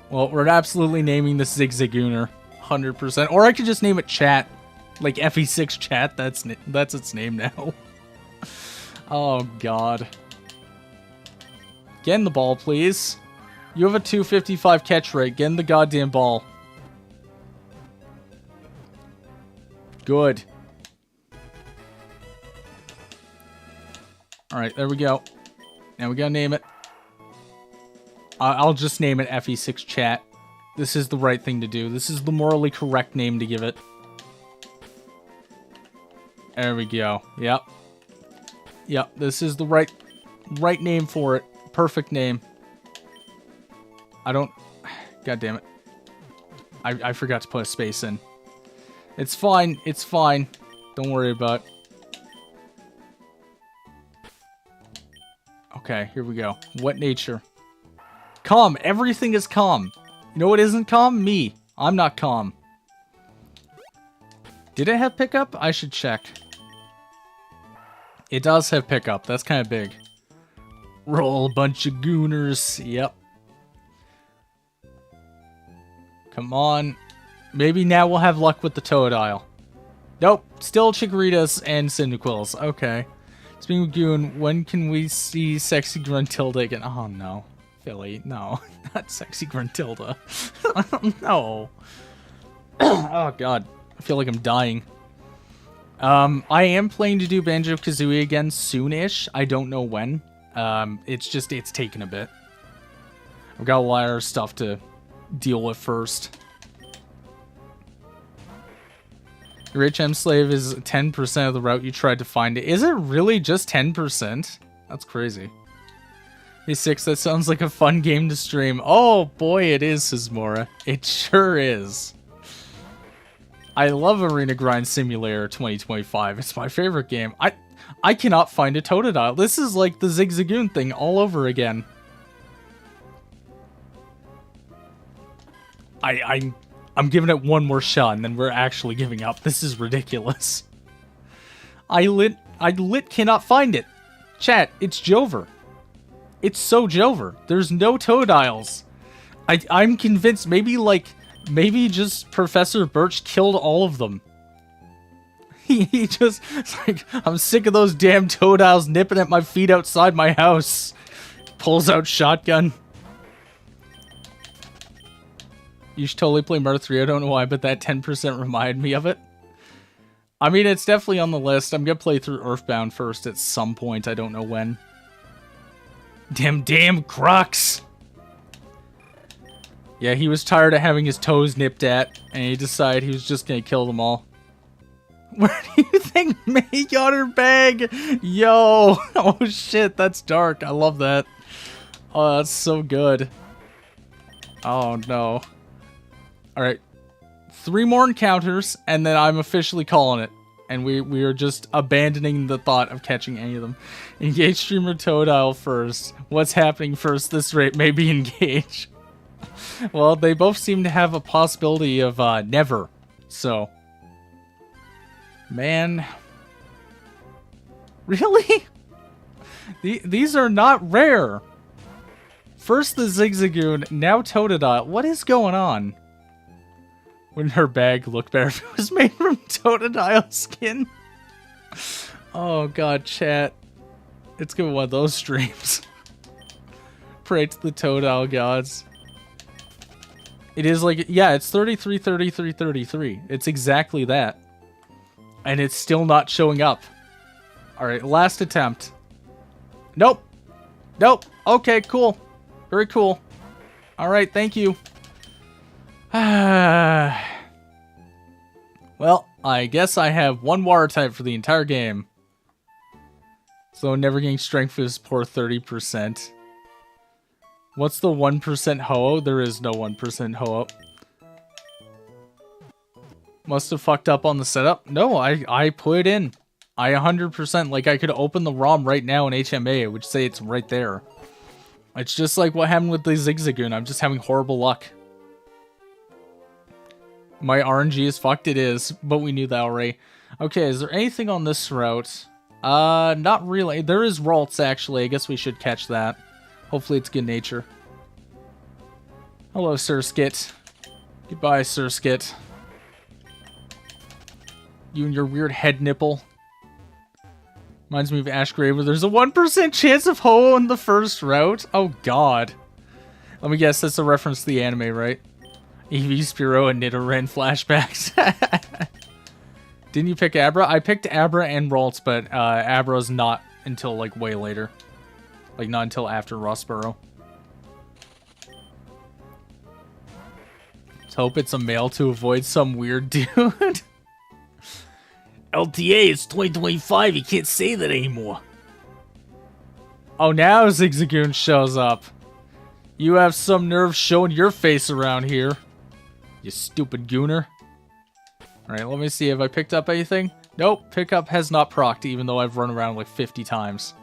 [SPEAKER 1] Well, we're absolutely naming this Zigzagooner. 100%. Or I could just name it Chat. Like FE6 Chat. That's its name now. Oh, God. Get in the ball, please. You have a 255 catch rate. Get in the goddamn ball. Good. Alright, there we go. Now we gotta name it. I'll just name it FE6 Chat. This is the right thing to do. This is the morally correct name to give it. There we go. Yep. Yep, this is the right name for it. Perfect name. I don't... God damn it. I forgot to put a space in. It's fine. It's fine. Don't worry about it. Okay, here we go. What nature? Calm. Everything is calm. You know what isn't calm? Me. I'm not calm. Did it have pickup? I should check. It does have pickup. That's kind of big. Roll a bunch of gooners. Yep. Come on. Maybe now we'll have luck with the Totodile. Nope. Still Chikoritas and Cyndaquils. Okay. Speaking of Goon, when can we see Sexy Gruntilda again? Oh, no. Philly. No. Not Sexy Gruntilda. No. Oh, God. I feel like I'm dying. I am planning to do Banjo-Kazooie again soon-ish. I don't know when. It's taken a bit. I've got a lot of stuff to deal with first. Your HM slave is 10% of the route you tried to find it. Is it really just 10%? That's crazy. Hey, 6, that sounds like a fun game to stream. Oh, boy, it is, Sismora. It sure is. I love Arena Grind Simulator 2025. It's my favorite game. I cannot find a Totodile. This is like the Zigzagoon thing all over again. I'm giving it one more shot, and then we're actually giving up. This is ridiculous. I cannot find it. Chat, it's Jover. It's so Jover. There's no Totodiles. I'm convinced maybe just Professor Birch killed all of them. He just, it's like, I'm sick of those damn Totodiles nipping at my feet outside my house. Pulls out shotgun. You should totally play Murder 3. I don't know why, but that 10% reminded me of it. I mean, it's definitely on the list. I'm gonna play through Earthbound first at some point. I don't know when. Damn Crocs! Yeah, he was tired of having his toes nipped at, and he decided he was just gonna kill them all. Where do you think May got her bag? Yo! Oh shit, that's dark. I love that. Oh, that's so good. Oh no. Alright. 3 more encounters, and then I'm officially calling it. And we are just abandoning the thought of catching any of them. Engage Streamer Totodile first. What's happening first? This rate maybe engage. Well, they both seem to have a possibility of never. So. Man. Really? These are not rare. First the Zigzagoon, now Totodile. What is going on? Wouldn't her bag look better if it was made from Totodile skin? Oh god, chat. It's gonna be one of those streams. Pray to the Totodile gods. It is like, yeah, it's 33, 33, 33. It's exactly that. And it's still not showing up. Alright, last attempt. Nope. Nope. Okay, cool. Very cool. Alright, thank you. Well, I guess I have one water type for the entire game. So never getting strength for this poor 30%. What's the 1% Ho-Oh? There is no 1% Ho-Oh. Must have fucked up on the setup. No, I put it in. I 100%, like I could open the ROM right now in HMA. It would say it's right there. It's just like what happened with the Zigzagoon. I'm just having horrible luck. My RNG is fucked, it is, but we knew that already. Okay, is there anything on this route? Not really. There is Ralts, actually. I guess we should catch that. Hopefully it's good nature. Hello, Surskit. Goodbye, Surskit. You and your weird head nipple. Reminds me of Ash Gray, where there's a 1% chance of Ho-Oh in the first route. Oh, God. Let me guess, that's a reference to the anime, right? Eevee, Spearow, and Nidoran flashbacks. Didn't you pick Abra? I picked Abra and Ralts, but Abra's not until, like, way later. Like, not until after Rossborough. Let's hope it's a male to avoid some weird dude. LTA, it's 2025, you can't say that anymore. Oh, now Zigzagoon shows up. You have some nerve showing your face around here. You stupid gooner. Alright, let me see. Have I picked up anything? Nope, pickup has not procced, even though I've run around like 50 times.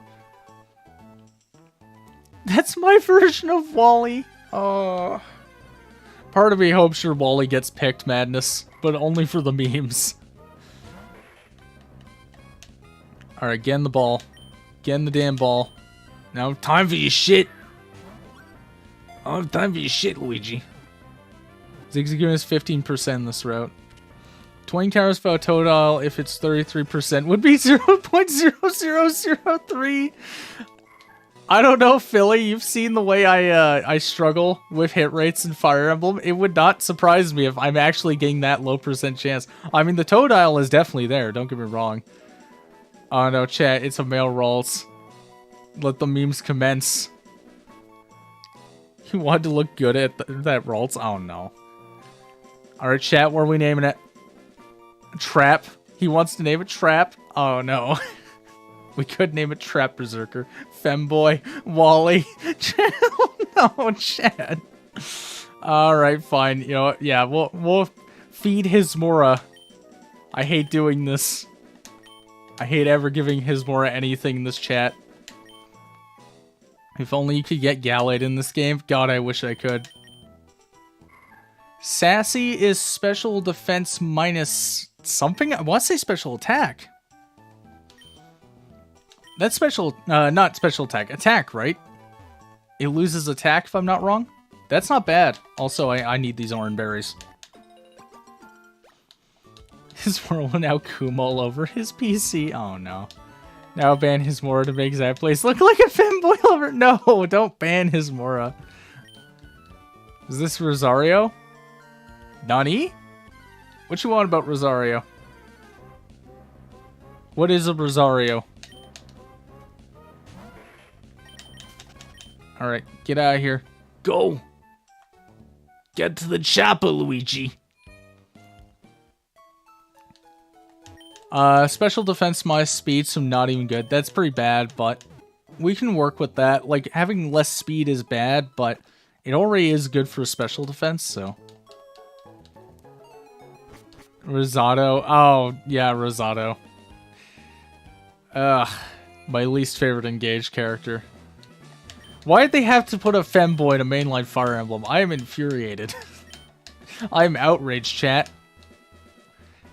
[SPEAKER 1] That's my version of Wally. Oh. Part of me hopes your Wally gets picked, Madness, but only for the memes. Alright, get in the ball. Get in the damn ball. Now, time for your shit. I don't have time for your shit, Luigi. Zigzagoon is 15% in this route. 20 counters for a total if it's 33% would be 0.0003. I don't know, Philly. You've seen the way I struggle with hit rates in Fire Emblem. It would not surprise me if I'm actually getting that low percent chance. I mean, the Totodile is definitely there. Don't get me wrong. Oh no, chat. It's a male Ralts. Let the memes commence. You wanted to look good at that Ralts? Oh no. Alright, chat. What are we naming it? Trap. He wants to name it Trap. Oh no. We could name it Trap Berserker. Femboy. Wally. No, Chad. Alright, fine. You know what? Yeah, we'll feed Hismora. I hate doing this. I hate ever giving Hismora anything in this chat. If only you could get Gallade in this game. God, I wish I could. Sassy is special defense minus something? I want to say special attack. That's special, not special attack. Attack, right? It loses attack if I'm not wrong. That's not bad. Also, I need these orange berries. His world will now coom all over his PC. Oh no. Now ban Hismora to make that place look like a femboy lover. No, don't ban Hismora. Is this Rosario? Nani? What you want about Rosario? What is a Rosario? Alright, get out of here. Go! Get to the chopper, Luigi! Special defense minus speed, so not even good. That's pretty bad, but we can work with that. Like, having less speed is bad, but it already is good for special defense, so. Rosado. Oh, yeah, Rosado. Ugh. My least favorite engaged character. Why did they have to put a femboy in a mainline Fire Emblem? I am infuriated. I am outraged, chat.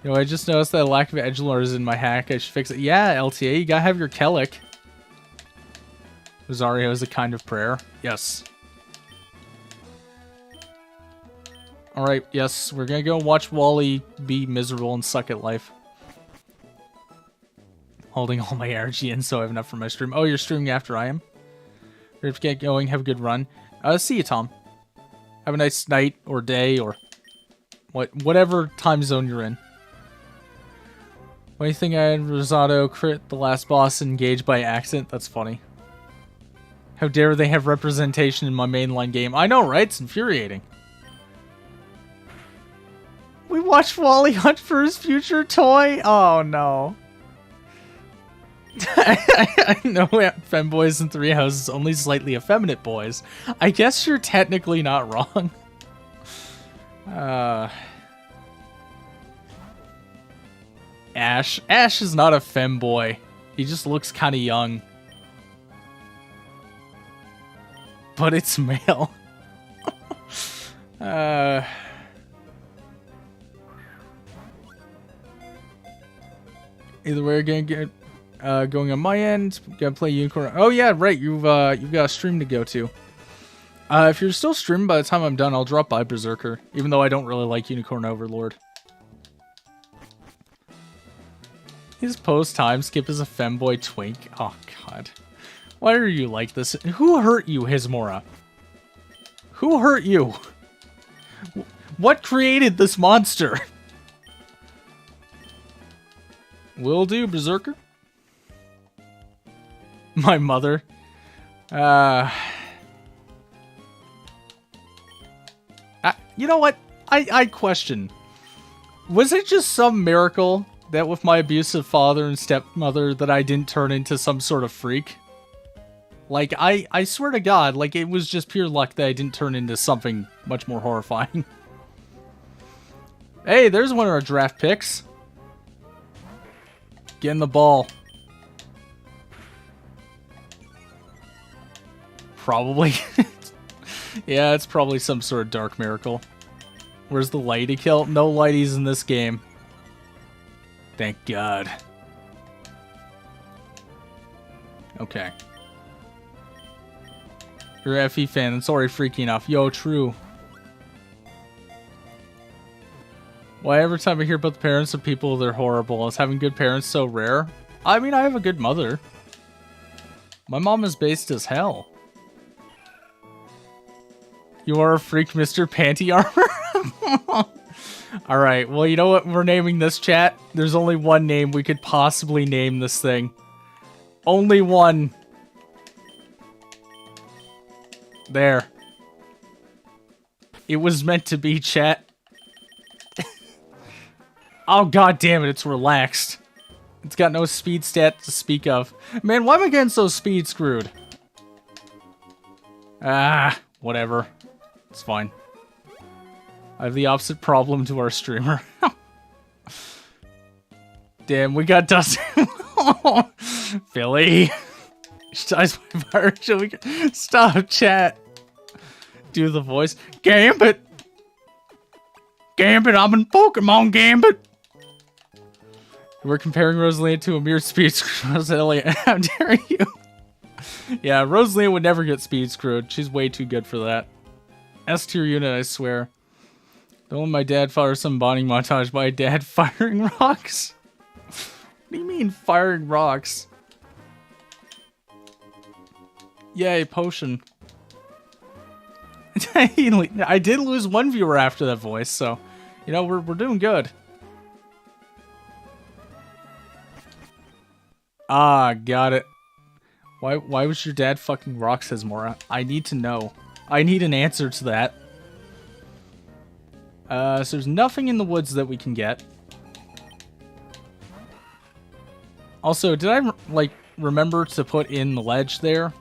[SPEAKER 1] You know, I just noticed that lack of edgelord is in my hack. I should fix it. Yeah, LTA, you gotta have your Kellic. Rosario is a kind of prayer. Yes. Alright, yes, we're gonna go watch Wally be miserable and suck at life. Holding all my energy in so I have enough for my stream. Oh, you're streaming after I am? Ready to get going, have a good run. See you, Tom. Have a nice night or day or whatever time zone you're in. Why do you think I had Rosado crit the last boss engaged by accident? That's funny. How dare they have representation in my mainline game? I know, right? It's infuriating. We watched Wally hunt for his future toy? Oh, no. I know femboys in Three Houses, only slightly effeminate boys. I guess you're technically not wrong. Ash. Ash is not a femboy. He just looks kind of young. But it's male. Either way, we're gonna get going on my end. Gotta play Unicorn. Oh yeah, right. You've got a stream to go to. If you're still streaming by the time I'm done, I'll drop by Berserker. Even though I don't really like Unicorn Overlord. His post time skip is a femboy twink. Oh god. Why are you like this? Who hurt you, Hismora? Who hurt you? What created this monster? Will do, Berserker. My mother. You know what? I question. Was it just some miracle that with my abusive father and stepmother that I didn't turn into some sort of freak? Like, I swear to God, like, it was just pure luck that I didn't turn into something much more horrifying. Hey, there's one of our draft picks. Get in the ball. Probably. Yeah, it's probably some sort of dark miracle. Where's the lighty kill? No lighties in this game. Thank God. Okay. You're an FE fan, that's already freaky enough. Yo, true. Why every time I hear about the parents of people, they're horrible? Is having good parents so rare? I mean, I have a good mother. My mom is based as hell. You are a freak, Mr. Panty Armor? Alright, well, you know what we're naming this, chat? There's only one name we could possibly name this thing. Only one. There. It was meant to be, chat. Oh, god damn it, it's relaxed. It's got no speed stat to speak of. Man, why am I getting so speed screwed? Ah, whatever. It's fine. I have the opposite problem to our streamer. Damn, we got Dustin. Philly. She dies by fire. Shall we stop, chat? Do the voice. Gambit! Gambit, I'm in Pokemon Gambit! We're comparing Rosalina to a mere speed screw. Rosalia, how dare you? Yeah, Rosalina would never get speed screwed. She's way too good for that. S tier unit, I swear. Don't let my dad fire some bonding montage by dad firing rocks. What do you mean, firing rocks? Yay, potion. I did lose one viewer after that voice, so, you know, we're doing good. Ah, got it. Why was your dad fucking rocks, Hismora? I need to know. I need an answer to that. So there's nothing in the woods that we can get. Also, did I, like, remember to put in the ledge there?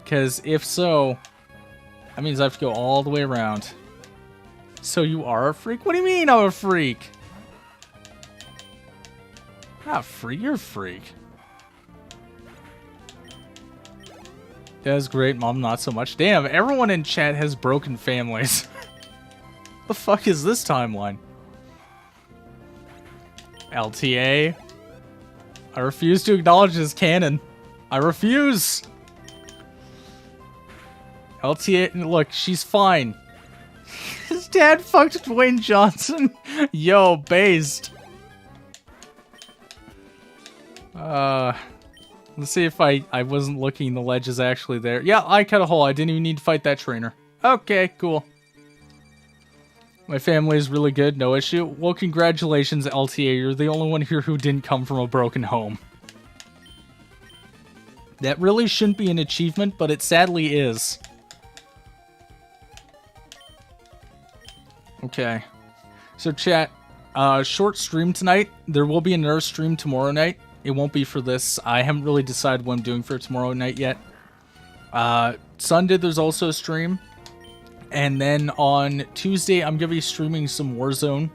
[SPEAKER 1] Because if so, that means I have to go all the way around. So you are a freak? What do you mean I'm a freak? Not a freak, you're a freak. Dad's great, mom not so much. Damn, everyone in chat has broken families. The fuck is this timeline? LTA. I refuse to acknowledge this canon. I refuse. LTA, look, she's fine. His dad fucked Dwayne Johnson. Yo, based. Let's see if I wasn't looking, the ledge is actually there. Yeah, I cut a hole. I didn't even need to fight that trainer. Okay, cool. My family is really good, no issue. Well, congratulations, LTA. You're the only one here who didn't come from a broken home. That really shouldn't be an achievement, but it sadly is. Okay. So chat, short stream tonight. There will be another stream tomorrow night. It won't be for this. I haven't really decided what I'm doing for tomorrow night yet. Sunday, there's also a stream. And then on Tuesday, I'm going to be streaming some Warzone.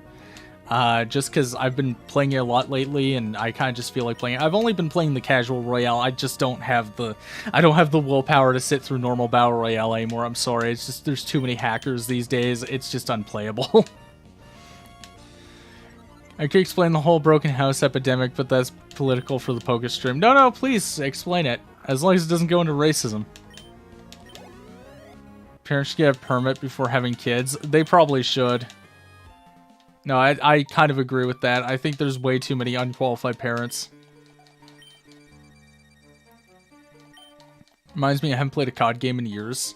[SPEAKER 1] Just because I've been playing it a lot lately, and I kind of just feel like playing it. I've only been playing the casual royale. I just don't have the willpower to sit through normal battle royale anymore. I'm sorry. It's just there's too many hackers these days. It's just unplayable. I could explain the whole broken house epidemic, but that's political for the poker stream. No, please explain it. As long as it doesn't go into racism. Parents should get a permit before having kids. They probably should. No, I kind of agree with that. I think there's way too many unqualified parents. Reminds me, I haven't played a COD game in years.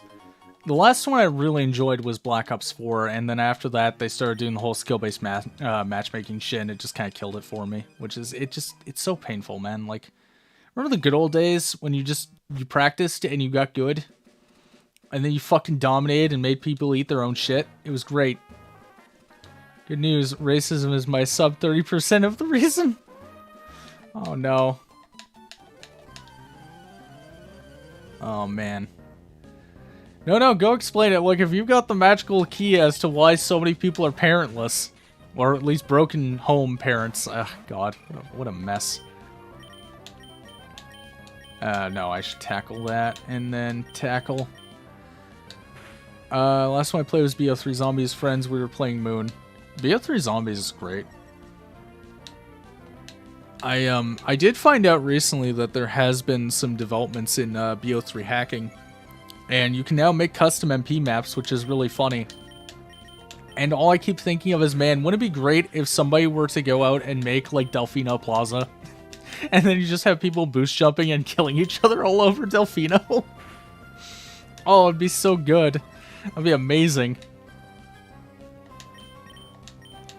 [SPEAKER 1] The last one I really enjoyed was Black Ops 4, and then after that, they started doing the whole skill-based matchmaking shit, and it just kind of killed it for me. Which is, it's so painful, man. Like, remember the good old days when you practiced and you got good? And then you fucking dominated and made people eat their own shit? It was great. Good news, racism is my sub 30% of the reason. Oh no. Oh man. No, go explain it. Look, if you've got the magical key as to why so many people are parentless, or at least broken home parents, ugh, God, what a mess. No, I should tackle that, and then tackle. Last time I played was BO3 Zombies Friends. We were playing Moon. BO3 Zombies is great. I did find out recently that there has been some developments in BO3 hacking. And you can now make custom MP maps, which is really funny. And all I keep thinking of is, man, wouldn't it be great if somebody were to go out and make, like, Delfino Plaza? And then you just have people boost jumping and killing each other all over Delfino? Oh, it'd be so good. That'd be amazing.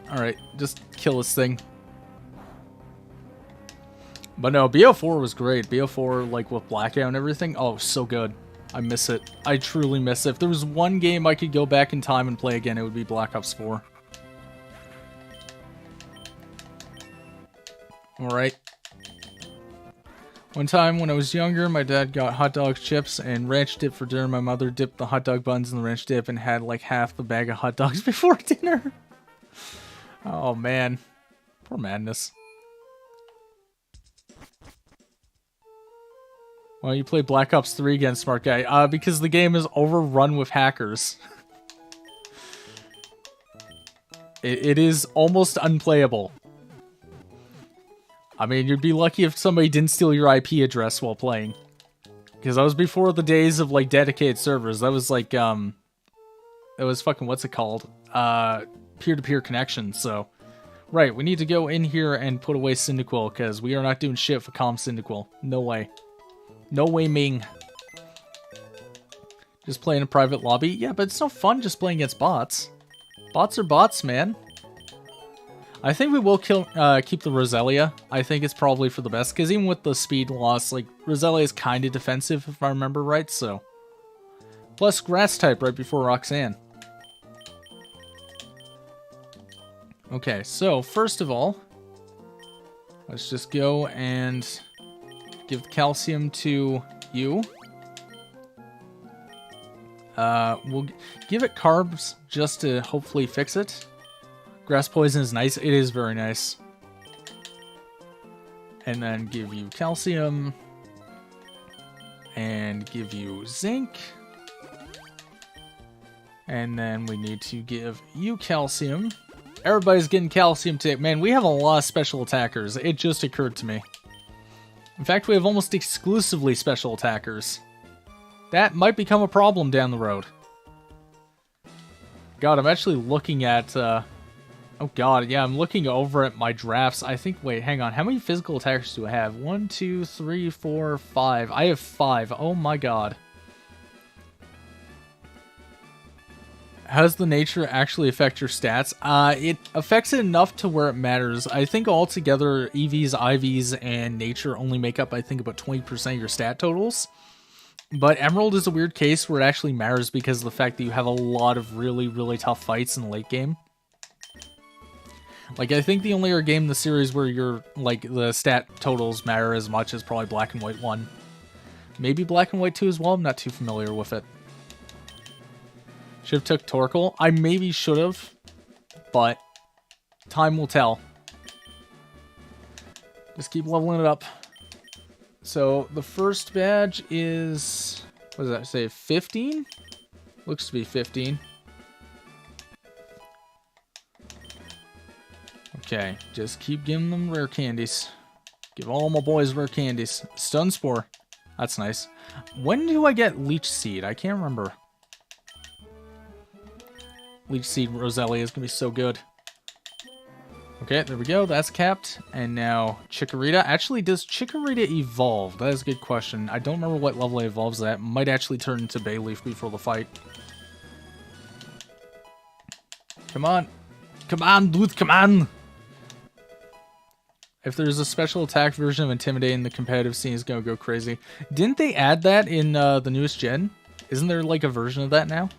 [SPEAKER 1] Alright, just kill this thing. But no, BO4 was great. BO4, like, with Blackout and everything. Oh, so good. I miss it. I truly miss it. If there was one game I could go back in time and play again, it would be Black Ops 4. Alright. One time when I was younger, my dad got hot dog chips and ranch dip for dinner. My mother dipped the hot dog buns in the ranch dip and had like half the bag of hot dogs before dinner. Oh man. Poor Madness. Why don't you play Black Ops 3 again, smart guy? Because the game is overrun with hackers. It is almost unplayable. I mean, you'd be lucky if somebody didn't steal your IP address while playing. Because that was before the days of, like, dedicated servers. That was, like, it was fucking, what's it called? Peer-to-peer connection, so... Right, we need to go in here and put away Cyndaquil, because we are not doing shit for Calm Cyndaquil. No way. No way, Ming. Just play in a private lobby? Yeah, but it's no fun just playing against bots. Bots are bots, man. I think we will keep the Roselia. I think it's probably for the best, because even with the speed loss, like, Roselia is kind of defensive, if I remember right, so... Plus, Grass type right before Roxanne. Okay, so, first of all... Let's just go and... give the calcium to you. We'll give it carbs just to hopefully fix it. Grass poison is nice. It is very nice. And then give you calcium. And give you zinc. And then we need to give you calcium. Everybody's getting calcium today. Man, we have a lot of special attackers. It just occurred to me. In fact, we have almost exclusively special attackers. That might become a problem down the road. God, I'm actually looking at, oh god, yeah, I'm looking over at my drafts. I think, wait, hang on. How many physical attackers do I have? 1, 2, 3, 4, 5. I have 5. Oh my god. How does the nature actually affect your stats? It affects it enough to where it matters. I think altogether EVs, IVs, and nature only make up, I think, about 20% of your stat totals. But Emerald is a weird case where it actually matters because of the fact that you have a lot of really, really tough fights in the late game. Like, I think the only other game in the series where your, like, the stat totals matter as much is probably Black and White 1. Maybe Black and White 2 as well, I'm not too familiar with it. Should have took Torkoal. I maybe should have, but time will tell. Just keep leveling it up. So, the first badge is, what does that say, 15? Looks to be 15. Okay, just keep giving them rare candies. Give all my boys rare candies. Stun Spore. That's nice. When do I get Leech Seed? I can't remember. Leech Seed Roselia is going to be so good. Okay, there we go. That's capped. And now Chikorita. Actually, does Chikorita evolve? That is a good question. I don't remember what level it evolves at. Might actually turn into Bayleaf before the fight. Come on. Come on, dude. Come on. If there's a special attack version of Intimidating, the competitive scene is going to go crazy. Didn't they add that in the newest gen? Isn't there like a version of that now?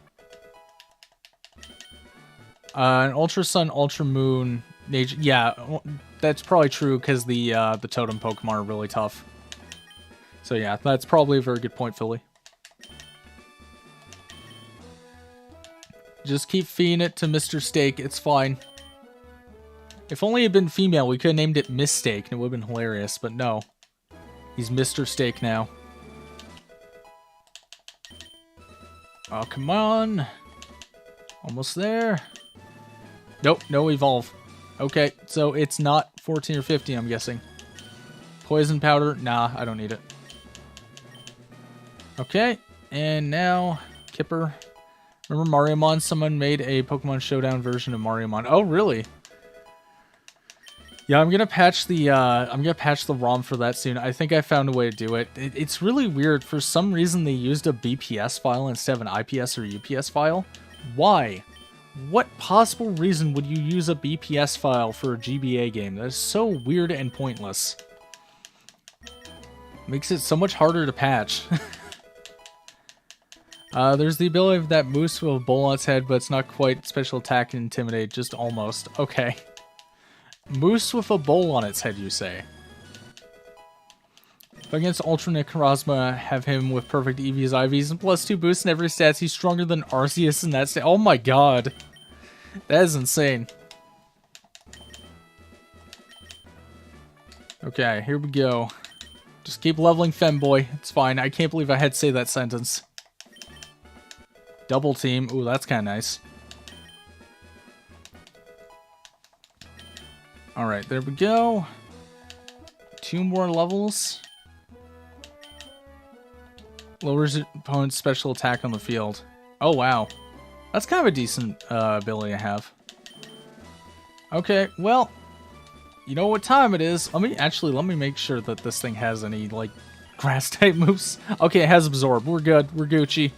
[SPEAKER 1] An Ultra Sun, Ultra Moon, nature. Yeah, that's probably true because the totem Pokemon are really tough. So yeah, that's probably a very good point, Philly. Just keep feeding it to Mr. Steak. It's fine. If only it had been female, we could have named it Miss Steak, and it would have been hilarious, but no. He's Mr. Steak now. Oh, come on. Almost there. Nope, no evolve. Okay, so it's not 14 or 15, I'm guessing. Poison powder? Nah, I don't need it. Okay, and now Kipper. Remember Mariamon? Someone made a Pokemon Showdown version of Mariamon. Oh, really? Yeah, I'm gonna patch the ROM for that soon. I think I found a way to do it. It's really weird. For some reason, they used a BPS file instead of an IPS or UPS file. Why? What possible reason would you use a BPS file for a GBA game? That is so weird and pointless. Makes it so much harder to patch. There's the ability of that moose with a bowl on its head, but it's not quite special attack and intimidate, just almost. Okay. Moose with a bowl on its head, you say? If against Ultra Necrozma, have him with perfect EVs, IVs, and +2 boosts in every stats, he's stronger than Arceus in that stat. Oh my god. That is insane. Okay, here we go. Just keep leveling Femboy. It's fine. I can't believe I had to say that sentence. Double team. Ooh, that's kind of nice. Alright, there we go. 2 more levels. Lowers opponent's special attack on the field. Oh, wow. That's kind of a decent ability to have. Okay, well, you know what time it is. Let me make sure that this thing has any, like, grass-type moves. Okay, it has Absorb. We're good. We're Gucci.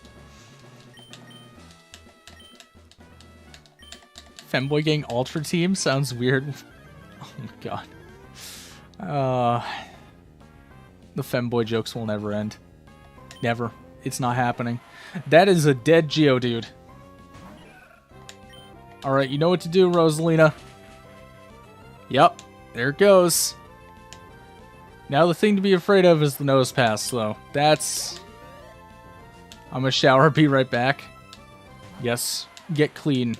[SPEAKER 1] Femboy getting Ultra Team sounds weird. Oh my god. The Femboy jokes will never end. Never. It's not happening. That is a dead Geodude. Alright, you know what to do, Rosalina. Yep, there it goes. Now the thing to be afraid of is the nose pass, though. That's... I'm gonna shower, be right back. Yes, get clean.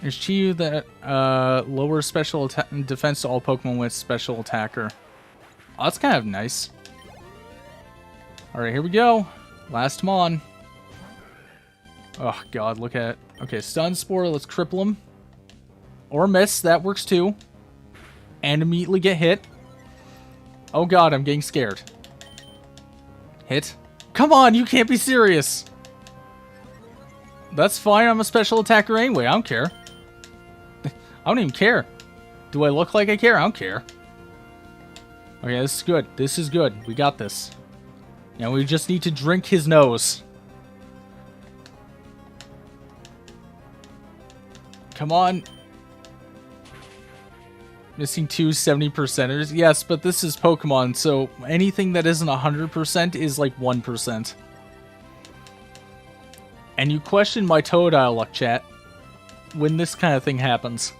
[SPEAKER 1] There's Chiyu that lowers special defense to all Pokemon with special attacker. Oh, that's kind of nice. Alright, here we go. Last Mon. Oh, God, look at it. Okay, Stun Spore, let's cripple him. Or miss, that works too. And immediately get hit. Oh, God, I'm getting scared. Hit. Come on, you can't be serious. That's fine, I'm a special attacker anyway, I don't care. I don't even care. Do I look like I care? I don't care. Okay, this is good. This is good. We got this. Now we just need to drink his nose. Come on. Missing two 70%ers. Yes, but this is Pokemon, so anything that isn't 100% is like 1%. And you question my Totodile luck, chat, when this kind of thing happens.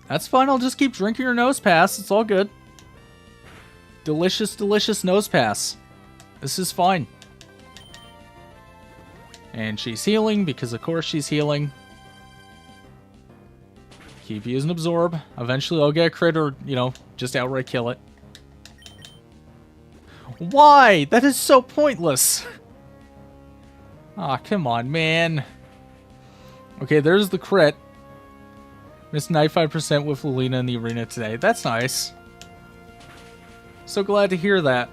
[SPEAKER 1] That's fine, I'll just keep drinking your nose pass. It's all good. Delicious, delicious nose pass. This is fine. And she's healing, because of course she's healing. Keep using Absorb. Eventually I'll get a crit or, you know, just outright kill it. Why? That is so pointless. Aw, come on, man. Okay, there's the crit. Missed 95% with Lilina in the arena today. That's nice. So glad to hear that.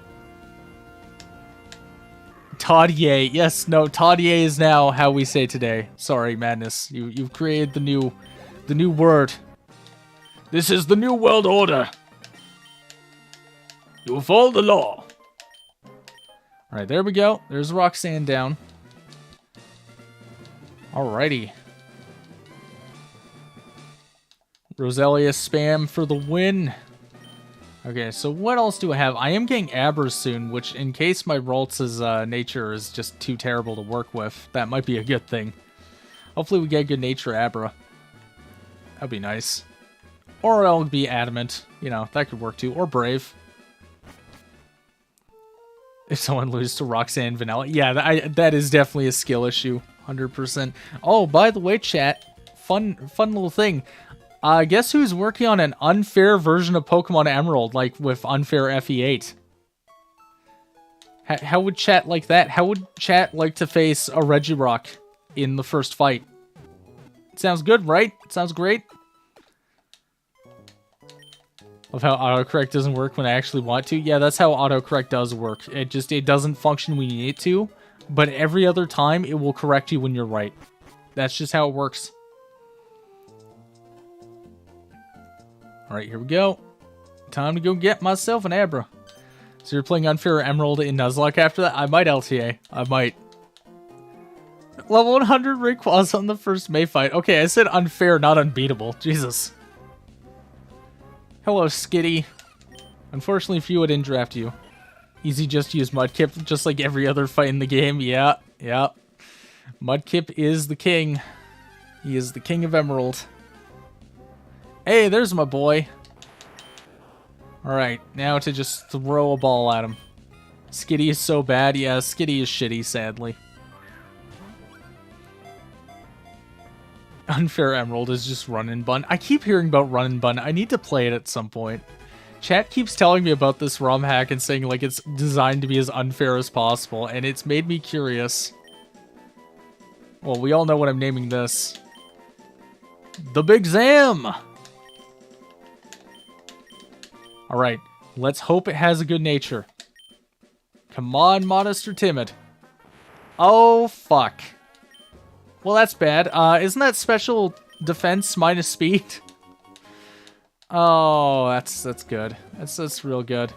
[SPEAKER 1] Todier. Yes, no, Todier is now how we say today. Sorry, Madness. You've created the new word. This is the new world order. You follow the law. Alright, there we go. There's Roxanne down. Alrighty. Roselia spam for the win. Okay, so what else do I have? I am getting Abra soon, which in case my Ralts' nature is just too terrible to work with, that might be a good thing. Hopefully we get good nature Abra. That'd be nice. Or I'll be Adamant. You know, that could work too. Or Brave. If someone loses to Roxanne Vanilla. Yeah, that is definitely a skill issue. 100%. Oh, by the way, chat. Fun little thing. Guess who's working on an unfair version of Pokemon Emerald, like with unfair FE8? How would chat like that? How would chat like to face a Regirock in the first fight? Sounds good, right? Sounds great. Of how autocorrect doesn't work when I actually want to. Yeah, that's how autocorrect does work. It doesn't function when you need it to, but every other time it will correct you when you're right. That's just how it works. Alright, here we go. Time to go get myself an Abra. So you're playing Unfair Emerald in Nuzlocke after that? I might, LTA. I might. Level 100 Rayquaza on the first May fight. Okay, I said unfair, not unbeatable. Jesus. Hello, Skitty. Unfortunately for you, I didn't draft you. Easy just to use Mudkip, just like every other fight in the game. Yeah. Mudkip is the king. He is the king of Emerald. Hey, there's my boy. Alright, now to just throw a ball at him. Skitty is so bad. Yeah, Skitty is shitty, sadly. Unfair Emerald is just Run and Bun. I keep hearing about Run and Bun. I need to play it at some point. Chat keeps telling me about this ROM hack and saying like it's designed to be as unfair as possible, and it's made me curious. Well, we all know what I'm naming this. The Big Zam! Alright, let's hope it has a good nature. Come on, Modest or Timid. Oh, fuck. Well, that's bad. Isn't that special defense minus speed? Oh, that's good. That's real good.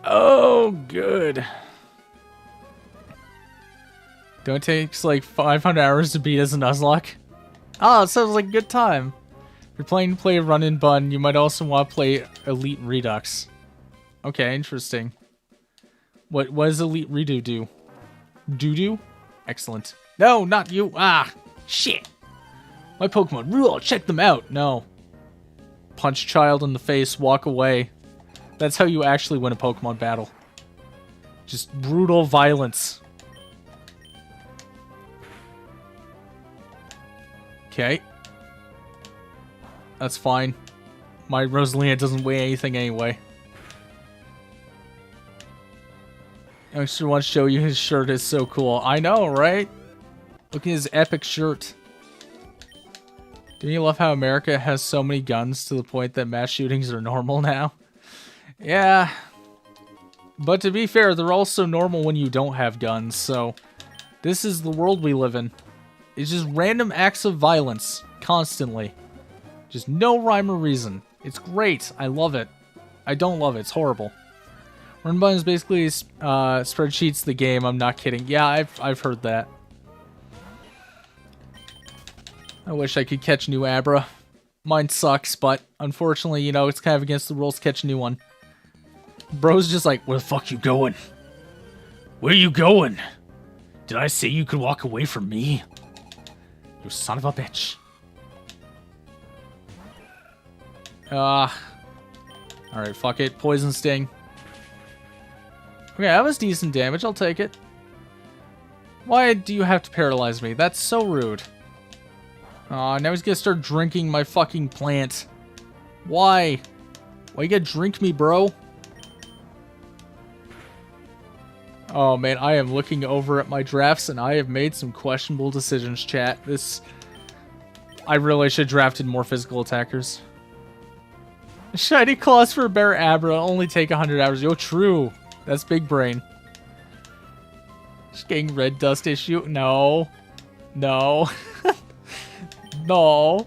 [SPEAKER 1] Oh, good. Don't take like 500 hours to beat as a Nuzlocke. Oh, it sounds like a good time. If you're planning to play Run and Bun, you might also want to play Elite Redux. Okay, interesting. What does Elite Redo do? Doo-doo? Excellent. No, not you. Ah, shit. My Pokemon rule. Check them out. No. Punch child in the face. Walk away. That's how you actually win a Pokemon battle. Just brutal violence. Okay. That's fine. My Rosalina doesn't weigh anything anyway. Youngster wants to show you his shirt is so cool. I know, right? Look at his epic shirt. Don't you love how America has so many guns to the point that mass shootings are normal now? Yeah. But to be fair, they're also normal when you don't have guns, so... This is the world we live in. It's just random acts of violence. Constantly. Just no rhyme or reason. It's great. I love it. I don't love it. It's horrible. Run Bun is basically spreadsheets the game. I'm not kidding. Yeah, I've heard that. I wish I could catch new Abra. Mine sucks, but unfortunately, you know, it's kind of against the rules to catch a new one. Bro's just like, where the fuck you going? Where you going? Did I say you could walk away from me? You son of a bitch. Alright, fuck it. Poison Sting. Okay, that was decent damage. I'll take it. Why do you have to paralyze me? That's so rude. Aw, now he's gonna start drinking my fucking plant. Why? Why you gotta drink me, bro? Oh man, I am looking over at my drafts and I have made some questionable decisions, chat. I really should have drafted more physical attackers. Shiny Claws for Bear Abra only take 100 hours. Yo, true. That's big brain. Just getting red dust issue. No. No. No.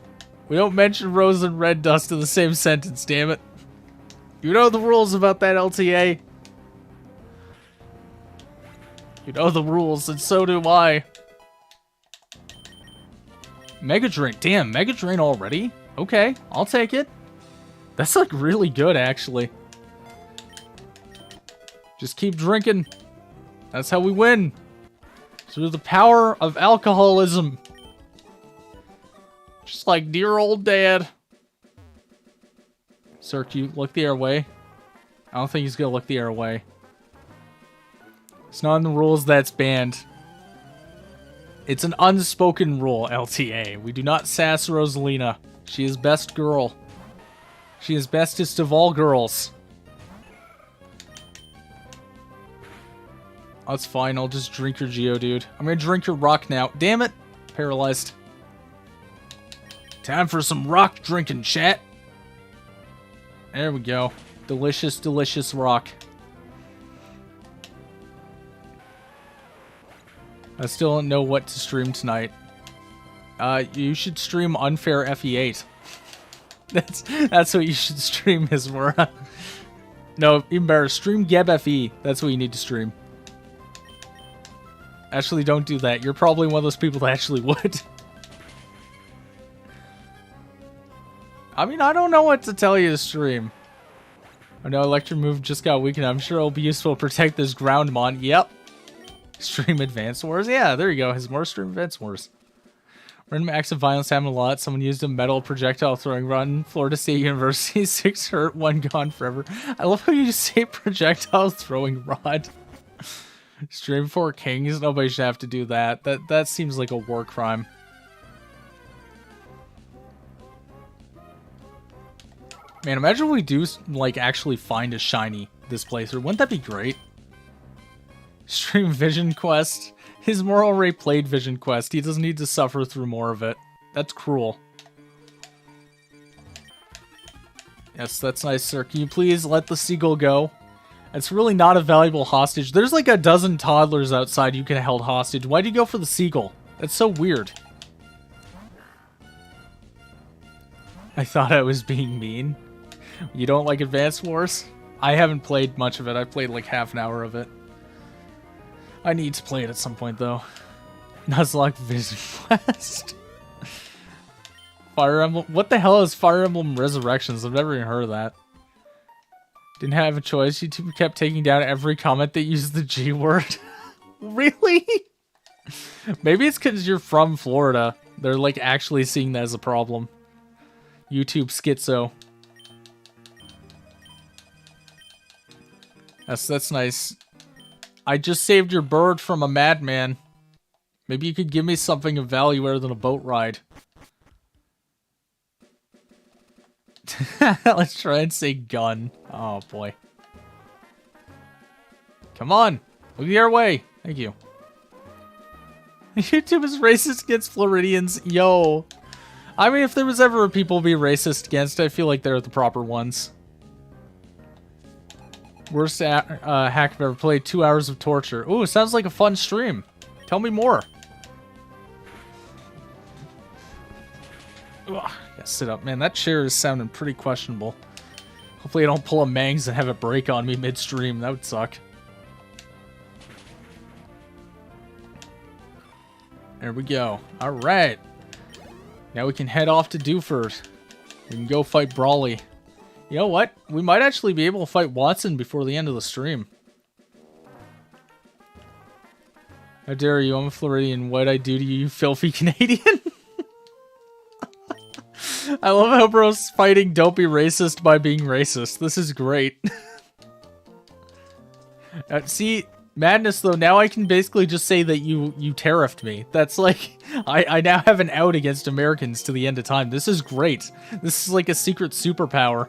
[SPEAKER 1] We don't mention rose and red dust in the same sentence, damn it. You know the rules about that, LTA. You know the rules, and so do I. Mega Drain. Damn, Mega Drain already? Okay, I'll take it. That's like really good, actually. Just keep drinking. That's how we win. Through the power of alcoholism. Just like dear old dad. Sir, can you look the air away? I don't think he's gonna look the air away. It's not in the rules that's banned. It's an unspoken rule, LTA. We do not sass Rosalina. She is best girl. She is bestest of all girls. That's fine, I'll just drink your Geodude. I'm gonna drink your rock now. Damn it! Paralyzed. Time for some rock drinking, chat. There we go. Delicious, delicious rock. I still don't know what to stream tonight. You should stream Unfair FE8. That's what you should stream, Ismura. No, even better, stream Geb FE. That's what you need to stream. Actually, don't do that. You're probably one of those people that actually would. I mean, I don't know what to tell you to stream. I know Electro Move just got weakened. I'm sure it'll be useful to protect this Groundmon. Yep. Stream Advance Wars? Yeah, there you go. His more stream Advance Wars. Random acts of violence happen a lot. Someone used a metal projectile throwing run. Florida State University, 6 hurt, 1 gone forever. I love how you just say projectile throwing rod. Stream 4 Kings? Nobody should have to do that. That seems like a war crime. Man, imagine if we do, like, actually find a shiny this playthrough. Wouldn't that be great? Stream Vision Quest. His more already played Vision Quest. He doesn't need to suffer through more of it. That's cruel. Yes, that's nice, sir. Can you please let the seagull go? It's really not a valuable hostage. There's like a dozen toddlers outside you can hold hostage. Why do you go for the seagull? That's so weird. I thought I was being mean. You don't like Advance Wars? I haven't played much of it. I played like half an hour of it. I need to play it at some point, though. Nuzlocke Vision Quest. Fire Emblem. What the hell is Fire Emblem Resurrections? I've never even heard of that. Didn't have a choice. YouTube kept taking down every comment that used the G word. Really? Maybe it's because you're from Florida. They're like actually seeing that as a problem. YouTube schizo. That's nice. I just saved your bird from a madman. Maybe you could give me something of value other than a boat ride. Let's try and say gun. Oh boy. Come on. Look the other way. Thank you. YouTube is racist against Floridians. Yo. I mean, if there was ever people to be racist against, I feel like they're the proper ones. Worst hack I've ever played. 2 hours of torture. Ooh, sounds like a fun stream. Tell me more. Ugh, gotta sit up. Man, that chair is sounding pretty questionable. Hopefully I don't pull a Mangs and have it break on me mid-stream. That would suck. There we go. Alright. Now we can head off to Dewford. We can go fight Brawly. You know what? We might actually be able to fight Watson before the end of the stream. How dare you? I'm a Floridian. What'd I do to you, you filthy Canadian? I love how bro's fighting don't be racist by being racist. This is great. See, madness though, now I can basically just say that you tariffed me. That's like, I now have an out against Americans to the end of time. This is great. This is like a secret superpower.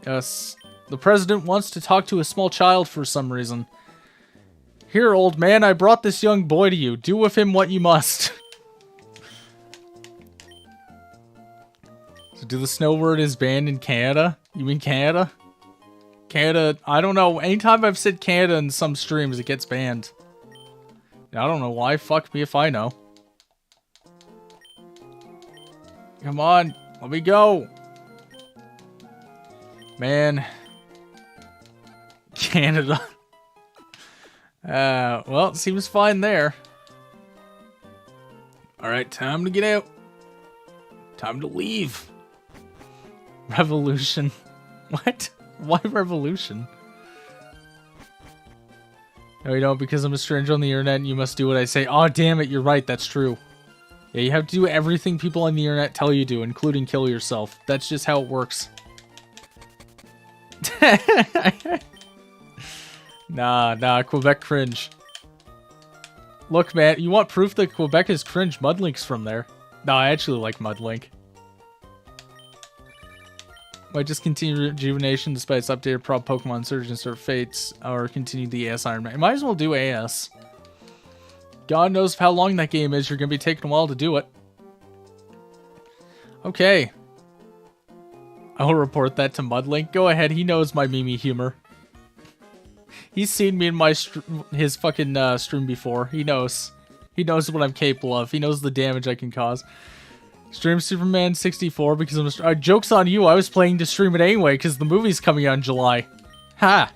[SPEAKER 1] Yes, the president wants to talk to a small child for some reason. Here, old man, I brought this young boy to you. Do with him what you must. So do the snow word is banned in Canada? You mean Canada? Canada, I don't know. Anytime I've said Canada in some streams, it gets banned. I don't know why. Fuck me if I know. Come on. Let me go. Man. Canada. Well, it seems fine there. Alright, time to get out. Time to leave. Revolution. What? Why revolution? No, you don't, because I'm a stranger on the internet and you must do what I say. Oh, damn it, you're right, that's true. Yeah, you have to do everything people on the internet tell you to, including kill yourself. That's just how it works. Nah, Quebec cringe. Look, man, you want proof that Quebec is cringe? Mudlink's from there. No, I actually like Mudlink. Might just continue Rejuvenation despite its updated prop Pokemon Surgeons or Fates, or continue the AS Iron Man. Might as well do AS. God knows how long that game is. You're going to be taking a while to do it. Okay. I'll report that to Mudlink. Go ahead, he knows my Mimi humor. He's seen me in my his fucking stream before. He knows. He knows what I'm capable of. He knows the damage I can cause. Stream Superman 64 because I'm joke's on you. I was planning to stream it anyway because the movie's coming out in July. Ha!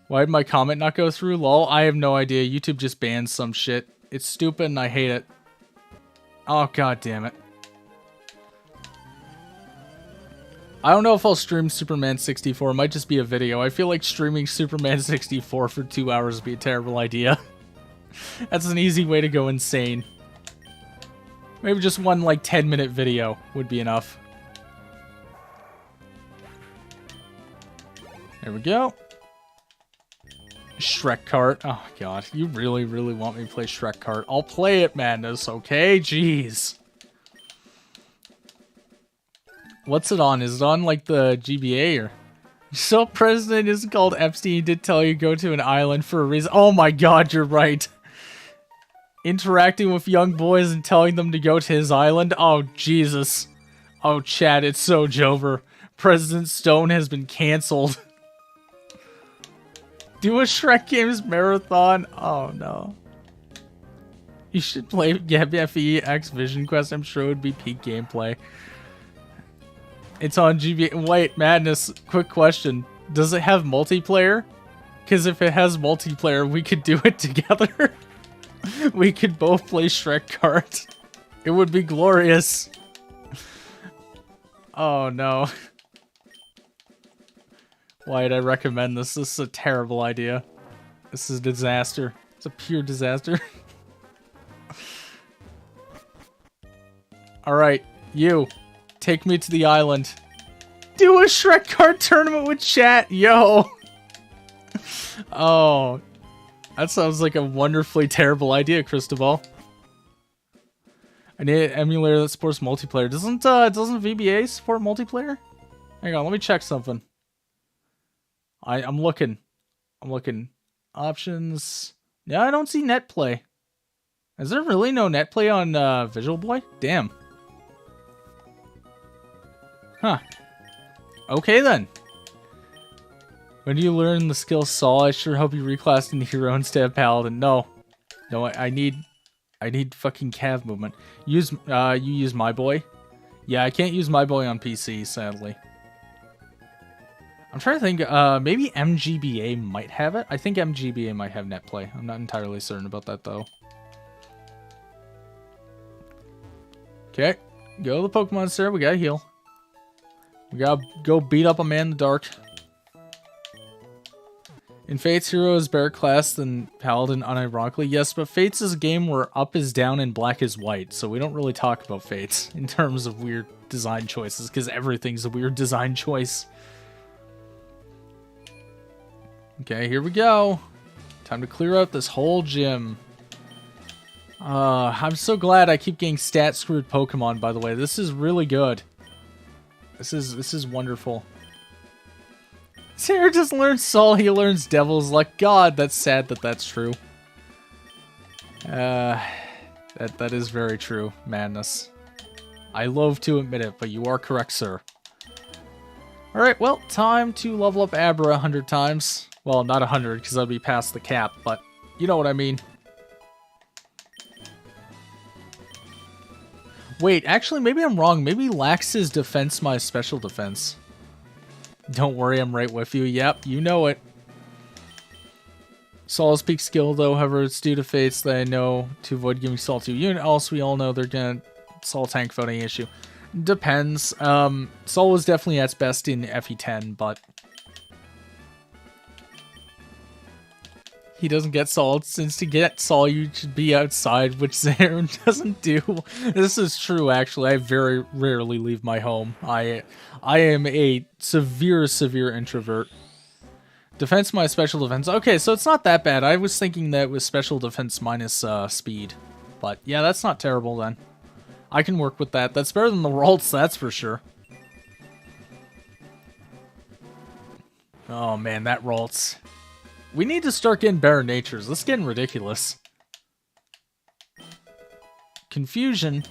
[SPEAKER 1] Why did my comment not go through? Lol, I have no idea. YouTube just banned some shit. It's stupid and I hate it. Oh, god damn it. I don't know if I'll stream Superman 64. It might just be a video. I feel like streaming Superman 64 for 2 hours would be a terrible idea. That's an easy way to go insane. Maybe just one, like, 10-minute video would be enough. There we go. Shrek Kart. Oh, God. You really, really want me to play Shrek Kart. I'll play it, Madness, okay? Jeez. What's it on? Is it on, like, the GBA, or... So, President isn't called Epstein. He did tell you to go to an island for a reason. Oh, my God, you're right. Interacting with young boys and telling them to go to his island? Oh, Jesus. Oh, Chad, it's so Jover. President Stone has been cancelled. Do a Shrek Games marathon? Oh, no. You should play FE X Vision Quest. I'm sure it would be peak gameplay. It's on GBA. Wait, Madness, quick question. Does it have multiplayer? Because if it has multiplayer, we could do it together. We could both play Shrek Kart. It would be glorious. Oh no. Why did I recommend this? This is a terrible idea. This is a disaster. It's a pure disaster. Alright, you. Take me to the island. Do a Shrek Kart tournament with chat, yo! Oh. That sounds like a wonderfully terrible idea, Cristobal. I need an emulator that supports multiplayer. Doesn't VBA support multiplayer? Hang on, let me check something. I'm looking. Options. Yeah, I don't see netplay. Is there really no netplay on Visual Boy? Damn. Huh. Okay then. When do you learn the skill Saul? I sure hope you reclassed into hero instead of paladin. No, I need fucking cav movement. You use my boy. Yeah, I can't use my boy on PC, sadly. I'm trying to think, maybe MGBA might have it. I think MGBA might have net play. I'm not entirely certain about that, though. Okay, go to the Pokemon Center. We gotta heal. We gotta go beat up a man in the dark. In Fates, Hero is better class than Paladin, unironically. Yes, but Fates is a game where up is down and black is white, so we don't really talk about Fates in terms of weird design choices, because everything's a weird design choice. Okay, here we go. Time to clear out this whole gym. I'm so glad I keep getting stat screwed Pokemon, by the way. This is really good. This is wonderful. Sarah just learns Soul, he learns Devil's Luck. God, that's sad that that's true. That is very true, Madness. I loathe to admit it, but you are correct, sir. Alright, well, time to level up Abra 100 times. Well, not 100, because that'd be past the cap, but you know what I mean. Wait, actually, maybe I'm wrong. Maybe Lax is defense my special defense. Don't worry, I'm right with you. Yep, you know it. Saul's peak skill, though, however, it's due to Fates that I know to avoid giving Saul to unit. Also, we all know they're gonna Saul tank without any issue. Depends. Saul was definitely at its best in FE10, but he doesn't get Saul, since to get Saul you should be outside, which Zaren doesn't do. This is true, actually. I very rarely leave my home. I am a severe introvert. Defense my special defense. Okay, so it's not that bad. I was thinking that it was special defense minus speed. But yeah, that's not terrible then. I can work with that. That's better than the Ralts, that's for sure. Oh man, that Ralts. We need to start getting better natures. This is getting ridiculous. Confusion.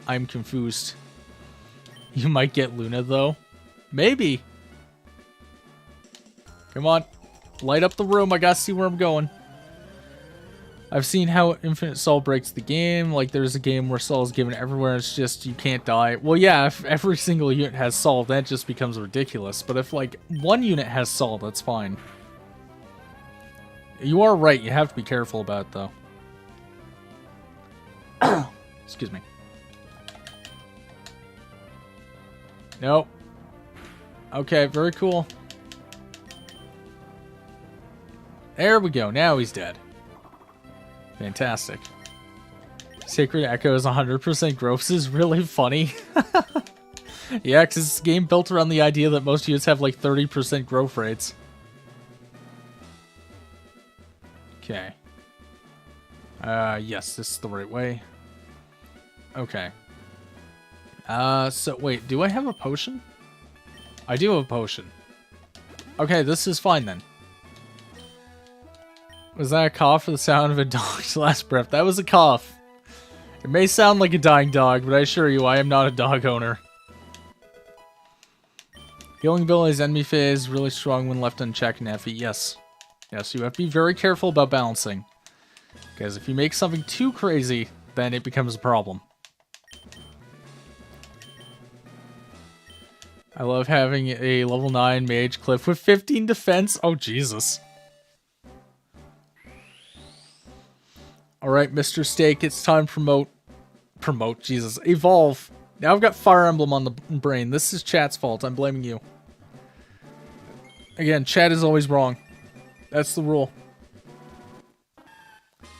[SPEAKER 1] I'm confused. You might get Luna, though. Maybe. Come on. Light up the room. I gotta see where I'm going. I've seen how Infinite Soul breaks the game. Like, there's a game where Soul is given everywhere. It's just, you can't die. Well, yeah, if every single unit has Soul, that just becomes ridiculous. But if, like, one unit has Soul, that's fine. You are right. You have to be careful about it, though. Excuse me. Nope. Okay, very cool. There we go. Now he's dead. Fantastic. Sacred Echo is 100% growth. This is really funny. Yeah, because it's a game built around the idea that most units have like 30% growth rates. Okay. Yes, this is the right way. Okay. So wait, do I have a potion? I do have a potion. Okay, this is fine then. Was that a cough or the sound of a dog's last breath? That was a cough. It may sound like a dying dog, but I assure you, I am not a dog owner. Healing ability's enemy phase really strong when left unchecked in FE. Yes. Yes, you have to be very careful about balancing. Because if you make something too crazy, then it becomes a problem. I love having a level 9 mage cliff with 15 defense. Oh, Jesus. Alright, Mr. Steak, it's time to promote, Jesus. Evolve. Now I've got Fire Emblem on the brain. This is chat's fault. I'm blaming you. Again, chat is always wrong. That's the rule.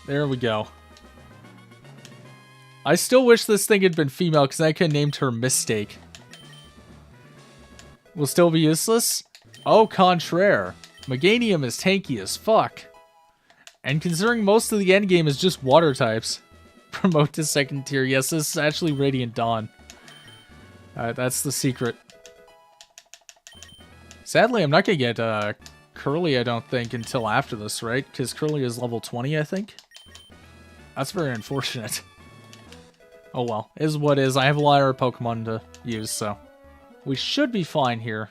[SPEAKER 1] There we go. I still wish this thing had been female, because I could have named her Mistake. Will still be useless? Au contraire. Meganium is tanky as fuck. And considering most of the endgame is just water types, promote to second tier. Yes, this is actually Radiant Dawn. That's the secret. Sadly, I'm not going to get Curly, I don't think, until after this, right? Because Curly is level 20, I think. That's very unfortunate. Oh well, is what is. I have a lot of Pokemon to use, so we should be fine here.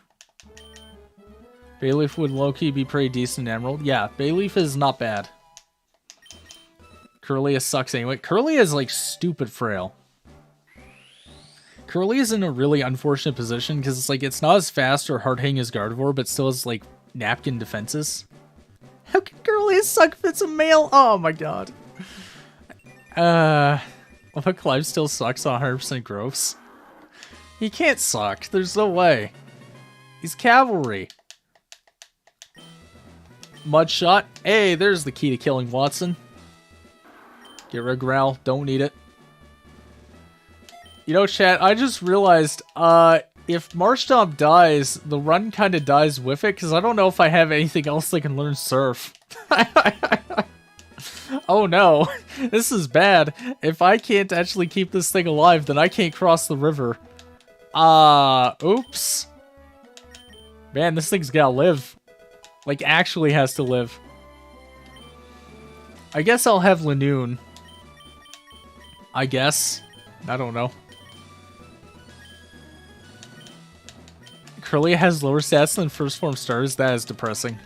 [SPEAKER 1] Bayleaf would low-key be pretty decent in Emerald. Yeah, Bayleaf is not bad. Curlia sucks anyway. Curlia is like stupid frail. Curly is in a really unfortunate position because it's like it's not as fast or hard-hitting as Gardevoir, but still has like napkin defenses. How can Curly suck if it's a male? Oh my god. But Clive still sucks on 100% growths. He can't suck. There's no way. He's cavalry. Mud shot. Hey, there's the key to killing Watson. Get rid of Growl. Don't need it. You know, chat, I just realized, if Marshtomp dies, the run kind of dies with it, because I don't know if I have anything else that can learn Surf. Oh no, this is bad. If I can't actually keep this thing alive, then I can't cross the river. Oops. Man, this thing's gotta live. Like, actually has to live. I guess I'll have Lanoon. I guess. I don't know. Curly has lower stats than first form starters. That is depressing.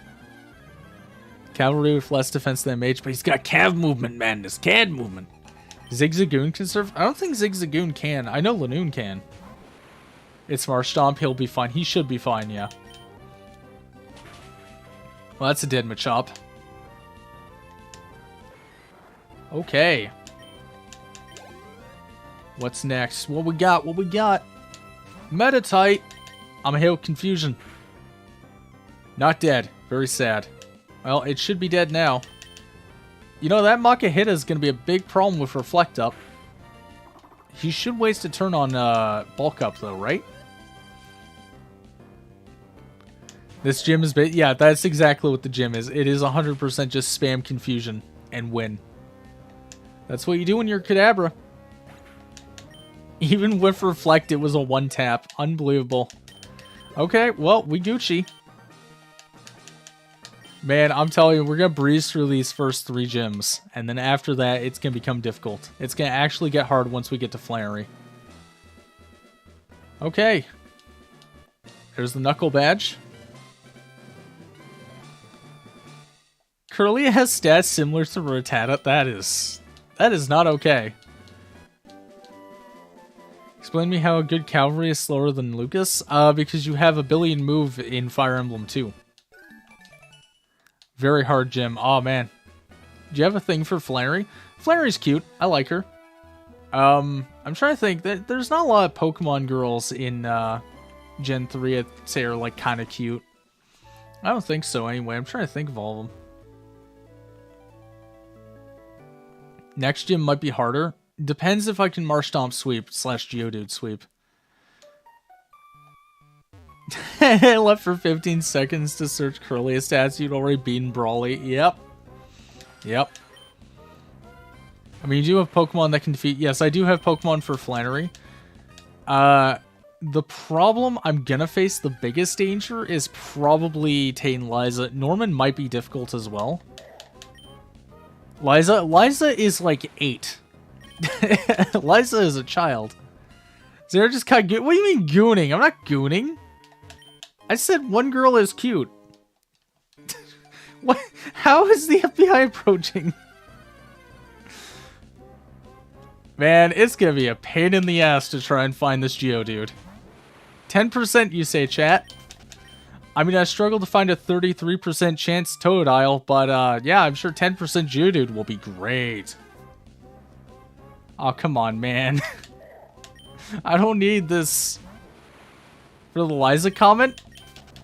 [SPEAKER 1] Cavalry with less defense than mage, but he's got Cav movement, madness. CAD movement. Zigzagoon can surf? I don't think Zigzagoon can. I know Lanoon can. It's Marshtomp. He'll be fine. He should be fine, yeah. Well, that's a dead Machop. Okay. What's next? What we got? What we got? Metatite. I'm a hit with Confusion. Not dead. Very sad. Well, it should be dead now. You know, that Makahita is going to be a big problem with Reflect Up. He should waste a turn on Bulk Up, though, right? This gym is... Yeah, that's exactly what the gym is. It is 100% just spam Confusion and win. That's what you do when you're Kadabra. Even with Reflect, it was a one-tap. Unbelievable. Okay, well, we Gucci. Man, I'm telling you, we're going to breeze through these first 3 gyms. And then after that, it's going to become difficult. It's going to actually get hard once we get to Flannery. Okay. There's the Knuckle Badge. Curly has stats similar to Rattata. That is not okay. Explain to me how a good cavalry is slower than Lucas. Because you have a billion move in Fire Emblem 2. Very hard gym. Oh man. Do you have a thing for Flannery? Flannery's cute. I like her. I'm trying to think. There's not a lot of Pokemon girls in Gen 3 I'd say are like kind of cute. I don't think so anyway. I'm trying to think of all of them. Next gym might be harder. Depends if I can Marshtomp sweep / Geodude sweep. I left for 15 seconds to search Curly stats. You'd already beaten Brawly. Yep. Yep. I mean, you do have Pokemon that can defeat... Yes, I do have Pokemon for Flannery. The problem I'm gonna face, the biggest danger, is probably Tain Liza. Norman might be difficult as well. Liza is like 8. Liza is a child. So they're just kind of... What do you mean gooning? I'm not gooning. I said one girl is cute. What? How is the FBI approaching? Man, it's gonna be a pain in the ass to try and find this Geodude. 10% you say, chat. I mean, I struggled to find a 33% chance Totodile, but yeah, I'm sure 10% Geodude will be great. Oh, come on, man. I don't need this. For the Liza comment?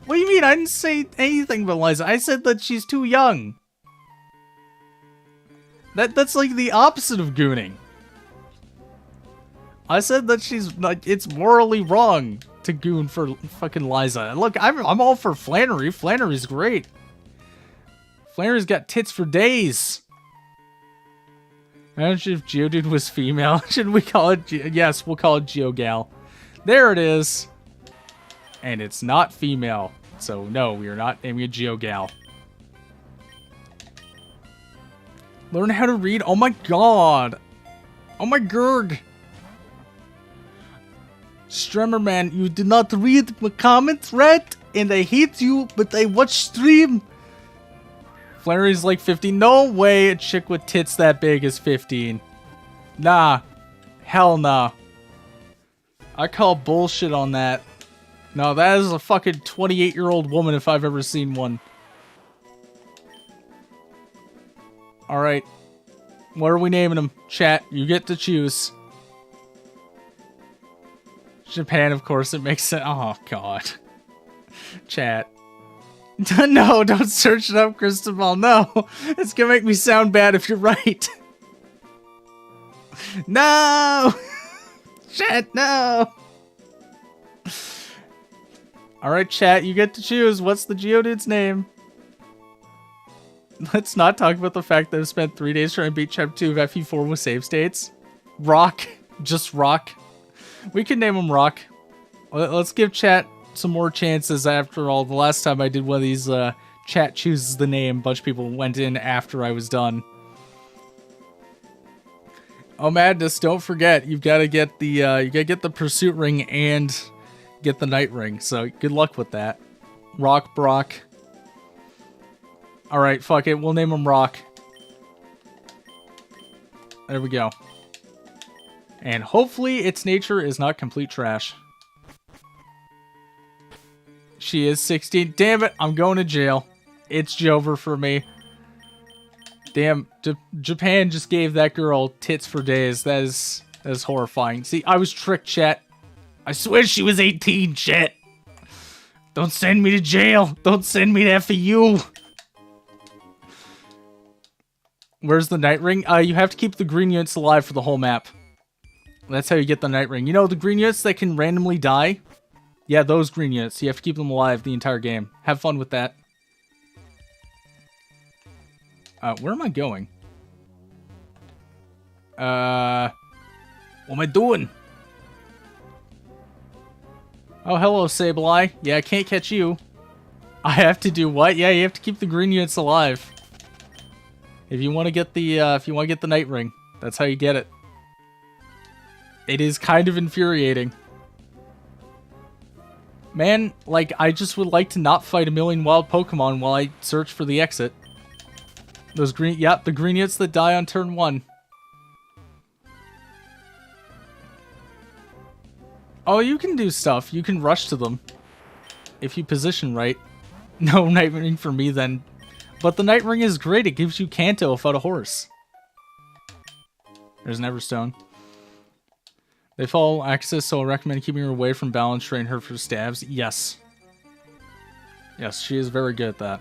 [SPEAKER 1] What do you mean? I didn't say anything about Liza. I said that she's too young. That's like the opposite of gooning. I said that she's like, it's morally wrong to goon for fucking Liza. Look, I'm all for Flannery. Flannery's great. Flannery's got tits for days. Imagine if Geodude was female. Should we call it? Yes, we'll call it Geogal. There it is. And it's not female. So no, we are not naming it Geogal. Learn how to read. Oh my god. Oh my gurg. Stremmerman, you did not read my comments, right? And I hate you, but I watch stream. Flannery's like 15. No way a chick with tits that big is 15. Nah. Hell nah. I call bullshit on that. No, that is a fucking 28-year-old woman if I've ever seen one. Alright. What are we naming them? Chat, you get to choose. Japan, of course, it makes sense. Oh, God. Chat. No, don't search it up, Cristobal. No. It's gonna make me sound bad if you're right. No! Chat, no! Alright, chat, you get to choose. What's the Geodude's name? Let's not talk about the fact that I spent 3 days trying to beat Chapter 2 of FE4 with save states. Rock. Just Rock. We can name him Rock. Let's give chat some more chances after all. The last time I did one of these, chat chooses the name. A bunch of people went in after I was done. Oh, Madness, don't forget, you've got to get the Pursuit Ring and get the Night Ring. So, good luck with that. Rock Brock. Alright, fuck it. We'll name him Rock. There we go. And hopefully its nature is not complete trash. She is 16. Damn it, I'm going to jail. It's Jover for me. Damn, Japan just gave that girl tits for days. That is horrifying. See, I was tricked, chat. I swear she was 18, chat. Don't send me to jail. Don't send me to FEU. Where's the Night Ring? You have to keep the green units alive for the whole map. That's how you get the Night Ring. You know, the green units that can randomly die? Yeah, those green units. You have to keep them alive the entire game. Have fun with that. Where am I going? What am I doing? Oh, hello, Sableye. Yeah, I can't catch you. I have to do what? Yeah, you have to keep the green units alive. If you want to get the Night Ring, that's how you get it. It is kind of infuriating. Man, like, I just would like to not fight a million wild Pokemon while I search for the exit. Those green, yep, the green units that die on turn 1. Oh, you can do stuff. You can rush to them. If you position right. No Night Ring for me then. But the Night Ring is great. It gives you Kanto without a horse. There's an Everstone. They follow Axis, so I recommend keeping her away from balance, train her for stabs. Yes. Yes, she is very good at that.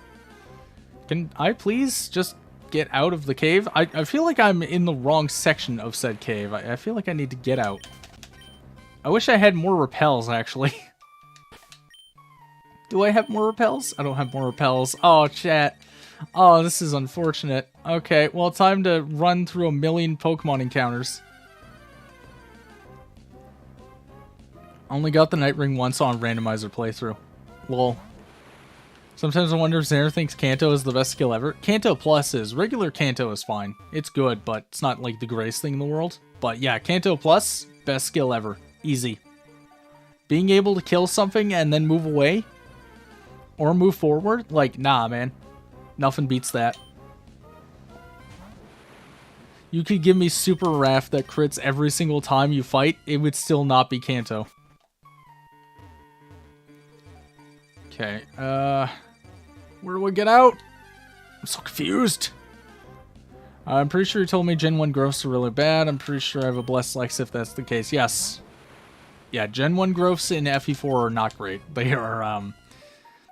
[SPEAKER 1] Can I please just get out of the cave? I feel like I'm in the wrong section of said cave. I feel like I need to get out. I wish I had more repels, actually. Do I have more repels? I don't have more repels. Oh, chat. Oh, this is unfortunate. Okay, well, time to run through a million Pokemon encounters. Only got the Night Ring once on randomizer playthrough. Lol. Sometimes I wonder if Xander thinks Kanto is the best skill ever. Kanto Plus is. Regular Kanto is fine. It's good, but it's not like the greatest thing in the world. But yeah, Kanto Plus, best skill ever. Easy. Being able to kill something and then move away or move forward, like, nah, man. Nothing beats that. You could give me Super Raft that crits every single time you fight, it would still not be Kanto. Okay, where do I get out? I'm so confused. I'm pretty sure you told me Gen 1 growths are really bad. I'm pretty sure I have a Blessed Lex if that's the case. Yes. Yeah, Gen 1 growths in FE4 are not great. They are,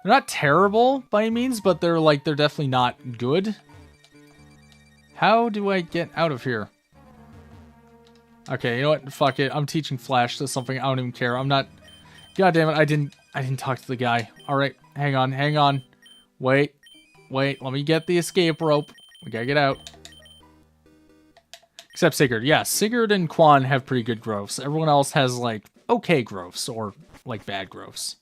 [SPEAKER 1] they're not terrible by any means, but they're definitely not good. How do I get out of here? Okay, you know what? Fuck it. I'm teaching Flash to something. I don't even care. I'm not... God damn it, I didn't talk to the guy. Alright, hang on. Wait, let me get the escape rope. We gotta get out. Except Sigurd. Yeah, Sigurd and Quan have pretty good growths. Everyone else has, like, okay growths, or, like, bad growths.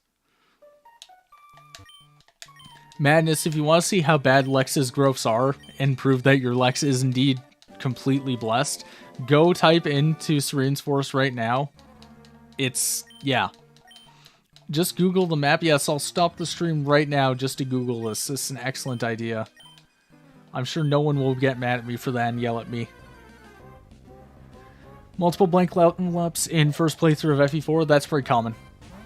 [SPEAKER 1] Madness, if you want to see how bad Lex's growths are, and prove that your Lex is indeed completely blessed, go type into Serene's Forest right now. It's, yeah. Just Google the map. Yes, I'll stop the stream right now just to Google this. This is an excellent idea. I'm sure no one will get mad at me for that and yell at me. Multiple blank laps in first playthrough of FE4, that's pretty common.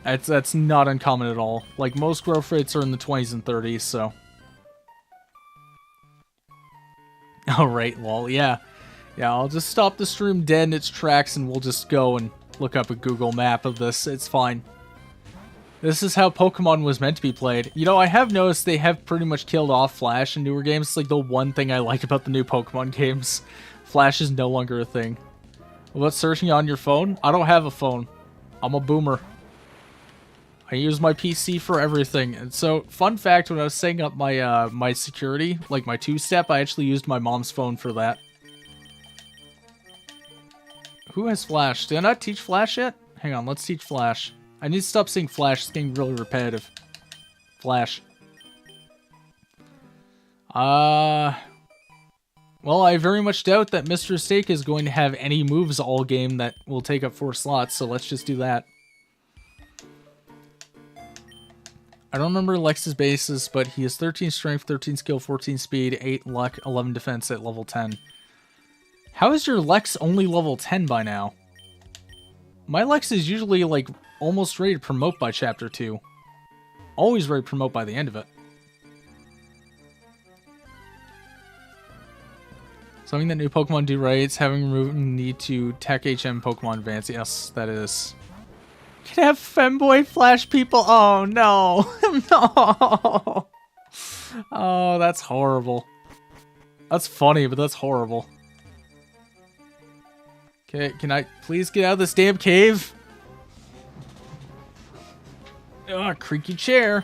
[SPEAKER 1] That's not uncommon at all. Like, most growth rates are in the 20s and 30s, so. Alright, lol, yeah. Yeah, I'll just stop the stream dead in its tracks and we'll just go and look up a Google map of this. It's fine. This is how Pokemon was meant to be played. You know, I have noticed they have pretty much killed off Flash in newer games. It's like the one thing I like about the new Pokemon games. Flash is no longer a thing. What about searching on your phone? I don't have a phone. I'm a boomer. I use my PC for everything. And so, fun fact, when I was setting up my my security, like my two-step, I actually used my mom's phone for that. Who has Flash? Did I not teach Flash yet? Hang on, let's teach Flash. I need to stop saying Flash. It's getting really repetitive. Flash. Well, I very much doubt that Mr. Steak is going to have any moves all game that will take up 4 slots, so let's just do that. I don't remember Lex's bases, but he has 13 strength, 13 skill, 14 speed, 8 luck, 11 defense at level 10. How is your Lex only level 10 by now? My Lex is usually, like, almost ready to promote by Chapter 2. Always ready to promote by the end of it. Something that new Pokemon do right is having removed the need to Tech HM Pokemon Advance. Yes, that is. Can have femboy Flash people? Oh, no. No. Oh, that's horrible. That's funny, but that's horrible. Okay, can I please get out of this damn cave? Ugh, creaky chair.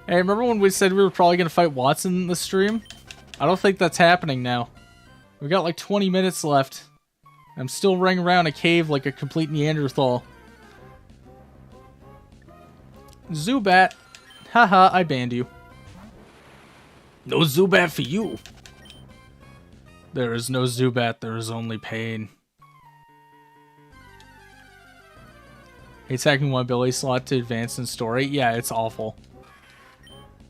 [SPEAKER 1] Hey, remember when we said we were probably going to fight Watson in the stream? I don't think that's happening now. We got like 20 minutes left. I'm still running around a cave like a complete Neanderthal. Zubat. Haha, I banned you. No Zubat for you. There is no Zubat, there is only pain. Attacking one ability slot to advance in story. Yeah, it's awful.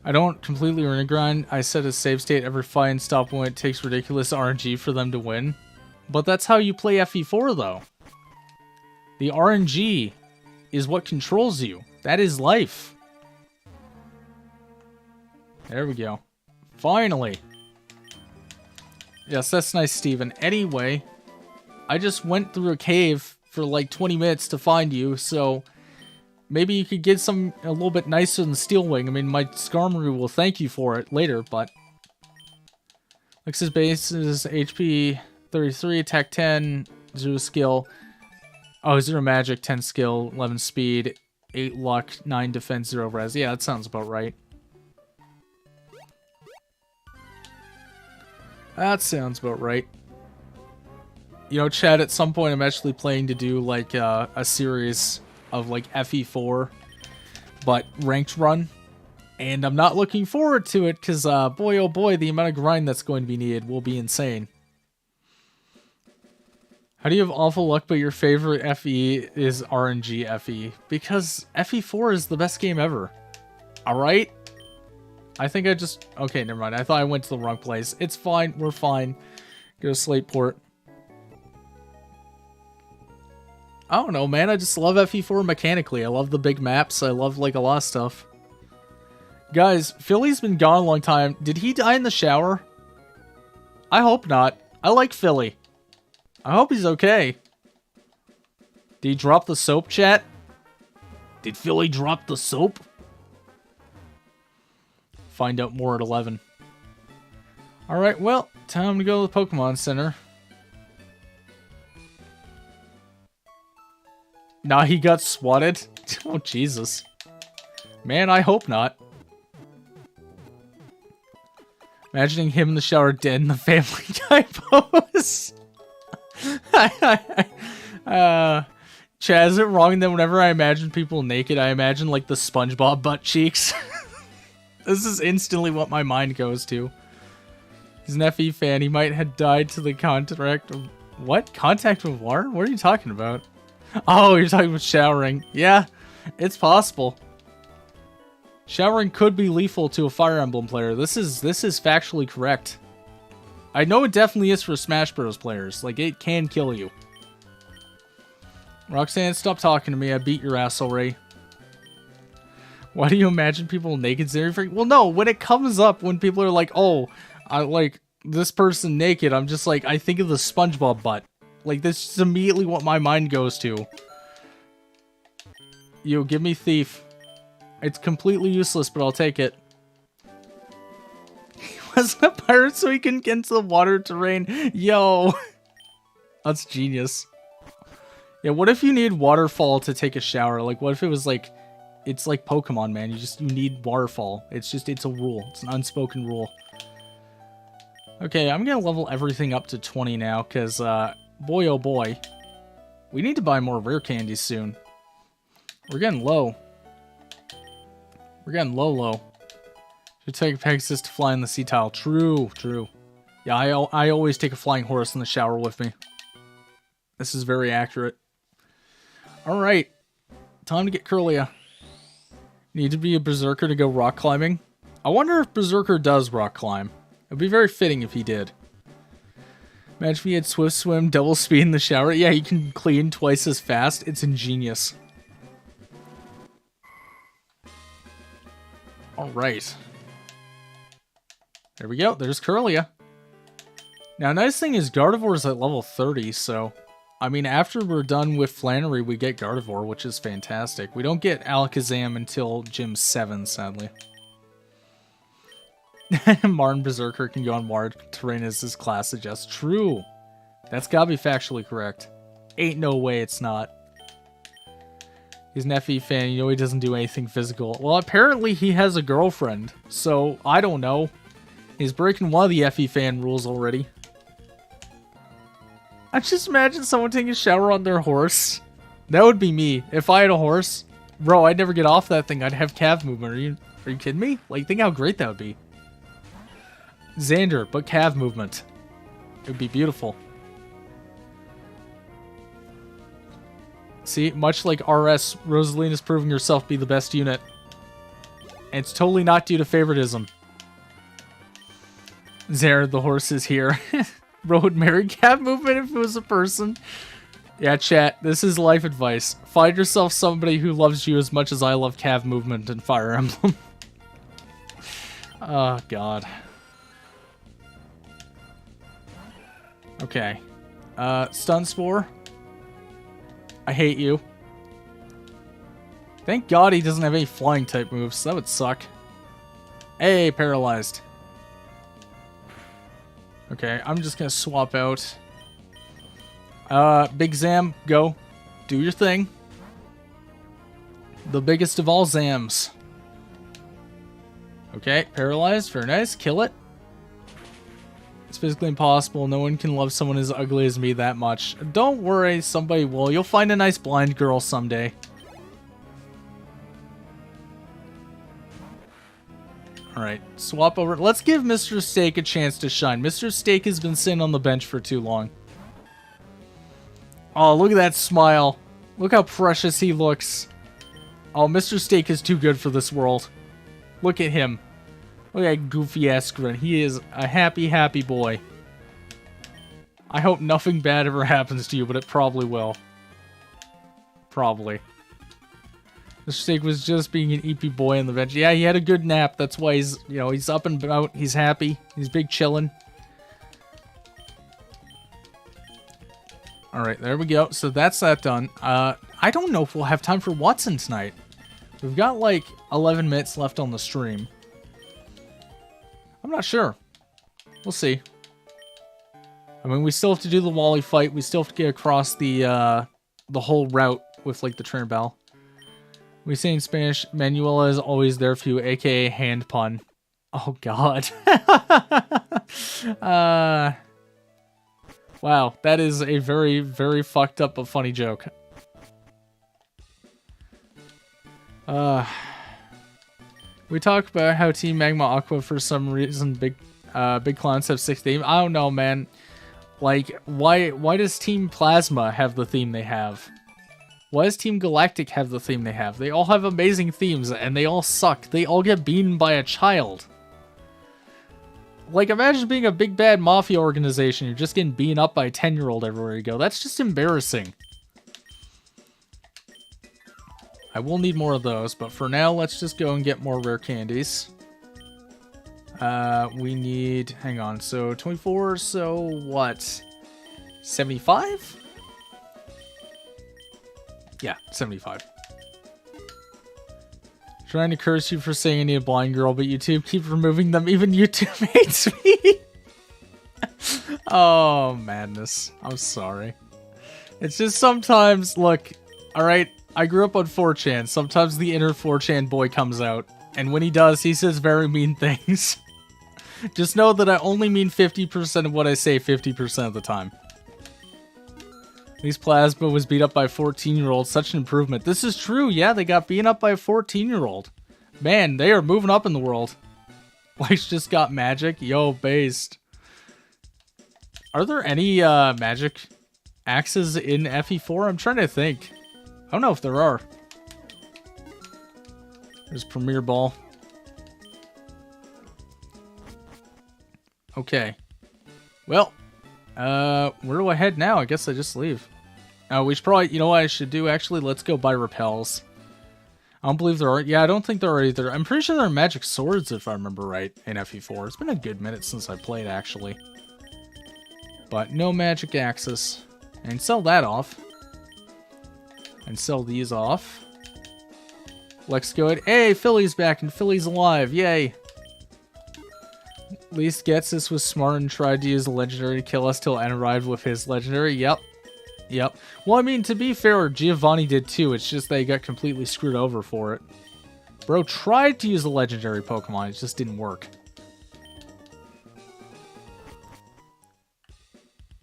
[SPEAKER 1] I don't completely run a grind. I set a save state every fight and stop when it takes ridiculous RNG for them to win. But that's how you play FE4 though. The RNG is what controls you. That is life. There we go. Finally. Yes, that's nice, Steven. Anyway, I just went through a cave for like 20 minutes to find you, so maybe you could get some a little bit nicer than Steel Wing. I mean, my Skarmory will thank you for it later, but Lex's base is HP 33, attack 10, 0 skill. Oh, 0 magic, 10 skill, 11 speed, 8 luck, 9 defense, 0 res. Yeah, that sounds about right. That sounds about right. You know, Chad, at some point I'm actually planning to do like a series of like FE4, but ranked run. And I'm not looking forward to it because, boy oh boy, the amount of grind that's going to be needed will be insane. How do you have awful luck but your favorite FE is RNG FE? Because FE4 is the best game ever. Alright? I think I just... Okay, never mind. I thought I went to the wrong place. It's fine. We're fine. Go to Slateport. I don't know, man. I just love FE4 mechanically. I love the big maps. I love, like, a lot of stuff. Guys, Philly's been gone a long time. Did he die in the shower? I hope not. I like Philly. I hope he's okay. Did he drop the soap, chat? Did Philly drop the soap? Find out more at 11. Alright, well, time to go to the Pokemon Center. Nah, he got swatted? Oh, Jesus. Man, I hope not. Imagining him in the shower dead in the Family Guy pose. Chad, is it wrong that whenever I imagine people naked, I imagine, like, the SpongeBob butt cheeks? This is instantly what my mind goes to. He's an FE fan. He might have died to the contact of... What? Contact with water? What are you talking about? Oh, you're talking about showering. Yeah, it's possible. Showering could be lethal to a Fire Emblem player. This is factually correct. I know it definitely is for Smash Bros. Players. Like, it can kill you. Roxanne, stop talking to me. I beat your ass already. Why do you imagine people naked? Well, no, when it comes up, when people are like, oh, I like this person naked, I'm just like, I think of the SpongeBob butt. Like, that's just immediately what my mind goes to. Yo, give me Thief. It's completely useless, but I'll take it. He wasn't a pirate so he can get into the water terrain. Yo. That's genius. Yeah, what if you need waterfall to take a shower? Like, what if it was like, it's like Pokemon, man. You need waterfall. It's a rule. It's an unspoken rule. Okay, I'm gonna level everything up to 20 now, because, boy oh boy. We need to buy more rare candies soon. We're getting low. We're getting low. Should take Pegasus to fly in the sea tile. True. Yeah, I always take a flying horse in the shower with me. This is very accurate. Alright. Time to get Curlia. Need to be a berserker to go rock climbing? I wonder if berserker does rock climb. It'd be very fitting if he did. Imagine if he had swift swim, double speed in the shower. Yeah, he can clean twice as fast. It's ingenious. Alright. There we go. There's Curlia. Now, nice thing is Gardevoir's at level 30, so... I mean, after we're done with Flannery, we get Gardevoir, which is fantastic. We don't get Alakazam until Gym 7, sadly. Martin Berserker can go on water terrain as his class suggests. True. That's gotta be factually correct. Ain't no way it's not. He's an FE fan, you know he doesn't do anything physical. Well, apparently he has a girlfriend, so I don't know. He's breaking one of the FE fan rules already. I just imagine someone taking a shower on their horse. That would be me. If I had a horse, bro, I'd never get off that thing. I'd have calf movement. Are you kidding me? Like, think how great that would be. Xander, but calf movement. It would be beautiful. See, much like RS, Rosalina's proving herself to be the best unit. And it's totally not due to favoritism. Xander, the horse is here. Bro would marry calf movement if it was a person. Yeah, chat, this is life advice. Find yourself somebody who loves you as much as I love calf movement and Fire Emblem. Oh, God. Okay. Stun Spore. I hate you. Thank God he doesn't have any flying type moves. That would suck. Hey, paralyzed. Okay, I'm just gonna swap out. Big Zam, go. Do your thing. The biggest of all Zams. Okay, paralyzed. Very nice. Kill it. It's physically impossible. No one can love someone as ugly as me that much. Don't worry, somebody will. You'll find a nice blind girl someday. Alright, swap over. Let's give Mr. Steak a chance to shine. Mr. Steak has been sitting on the bench for too long. Oh, look at that smile. Look how precious he looks. Oh, Mr. Steak is too good for this world. Look at him. Look at that goofy-ass grin. He is a happy, happy boy. I hope nothing bad ever happens to you, but it probably will. Probably. Mr. Steak was just being an EP boy on the bench. Yeah, he had a good nap. That's why he's, you know, he's up and about. He's happy. He's big chillin'. Alright, there we go. So that's that done. I don't know if we'll have time for Watson tonight. We've got like 11 minutes left on the stream. I'm not sure. We'll see. I mean, we still have to do the Wally fight. We still have to get across the whole route with like the trainer bell. We say in Spanish, Manuela is always there for you, aka hand pun. Oh God. Wow, that is a very, very fucked up but funny joke. We talk about how Team Magma Aqua, for some reason, big clowns have 6 themes. I don't know, man. Like, why does Team Plasma have the theme they have? Why does Team Galactic have the theme they have? They all have amazing themes, and they all suck. They all get beaten by a child. Like, imagine being a big bad mafia organization. You're just getting beaten up by a 10-year-old everywhere you go. That's just embarrassing. I will need more of those, but for now, let's just go and get more rare candies. We need... Hang on. So, 24, so what? 75? Yeah, 75. Trying to curse you for saying I need a blind girl, but YouTube keep removing them. Even YouTube hates me. Oh, madness. I'm sorry. It's just sometimes, look, alright, I grew up on 4chan. Sometimes the inner 4chan boy comes out. And when he does, he says very mean things. Just know that I only mean 50% of what I say 50% of the time. At least Plasma was beat up by a 14-year-old. Such an improvement. This is true. Yeah, they got beaten up by a 14-year-old. Man, they are moving up in the world. Lights just got magic. Yo, based. Are there any magic axes in FE4? I'm trying to think. I don't know if there are. There's Premier Ball. Okay. Well, where do I head now? I guess I just leave. We should probably, you know what I should do? Actually, let's go buy repels. I don't believe there are. Yeah, I don't think there are either. I'm pretty sure there are magic swords, if I remember right, in FE4. It's been a good minute since I played, actually. But no magic axes. And sell that off. And sell these off. Let's go ahead. Hey, Philly's back and Philly's alive. Yay. At least Getsus was smart and tried to use the legendary to kill us till N arrived with his legendary. Yep. Yep. Well, I mean, to be fair, Giovanni did too. It's just they got completely screwed over for it. Bro tried to use the legendary Pokemon. It just didn't work.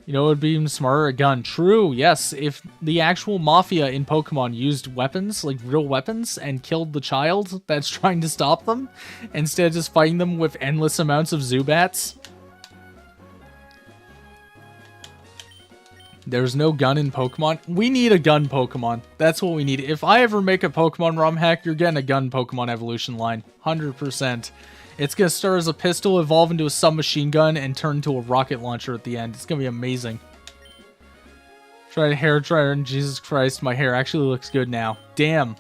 [SPEAKER 1] You know what would be even smarter? A gun. True, yes. If the actual Mafia in Pokemon used weapons, like real weapons, and killed the child that's trying to stop them, instead of just fighting them with endless amounts of Zubats. There's no gun in Pokemon. We need a gun Pokemon. That's what we need. If I ever make a Pokemon ROM hack, you're getting a gun Pokemon evolution line. 100%. It's going to start as a pistol, evolve into a submachine gun, and turn into a rocket launcher at the end. It's going to be amazing. Tried a hair dryer, and Jesus Christ, my hair actually looks good now. Damn.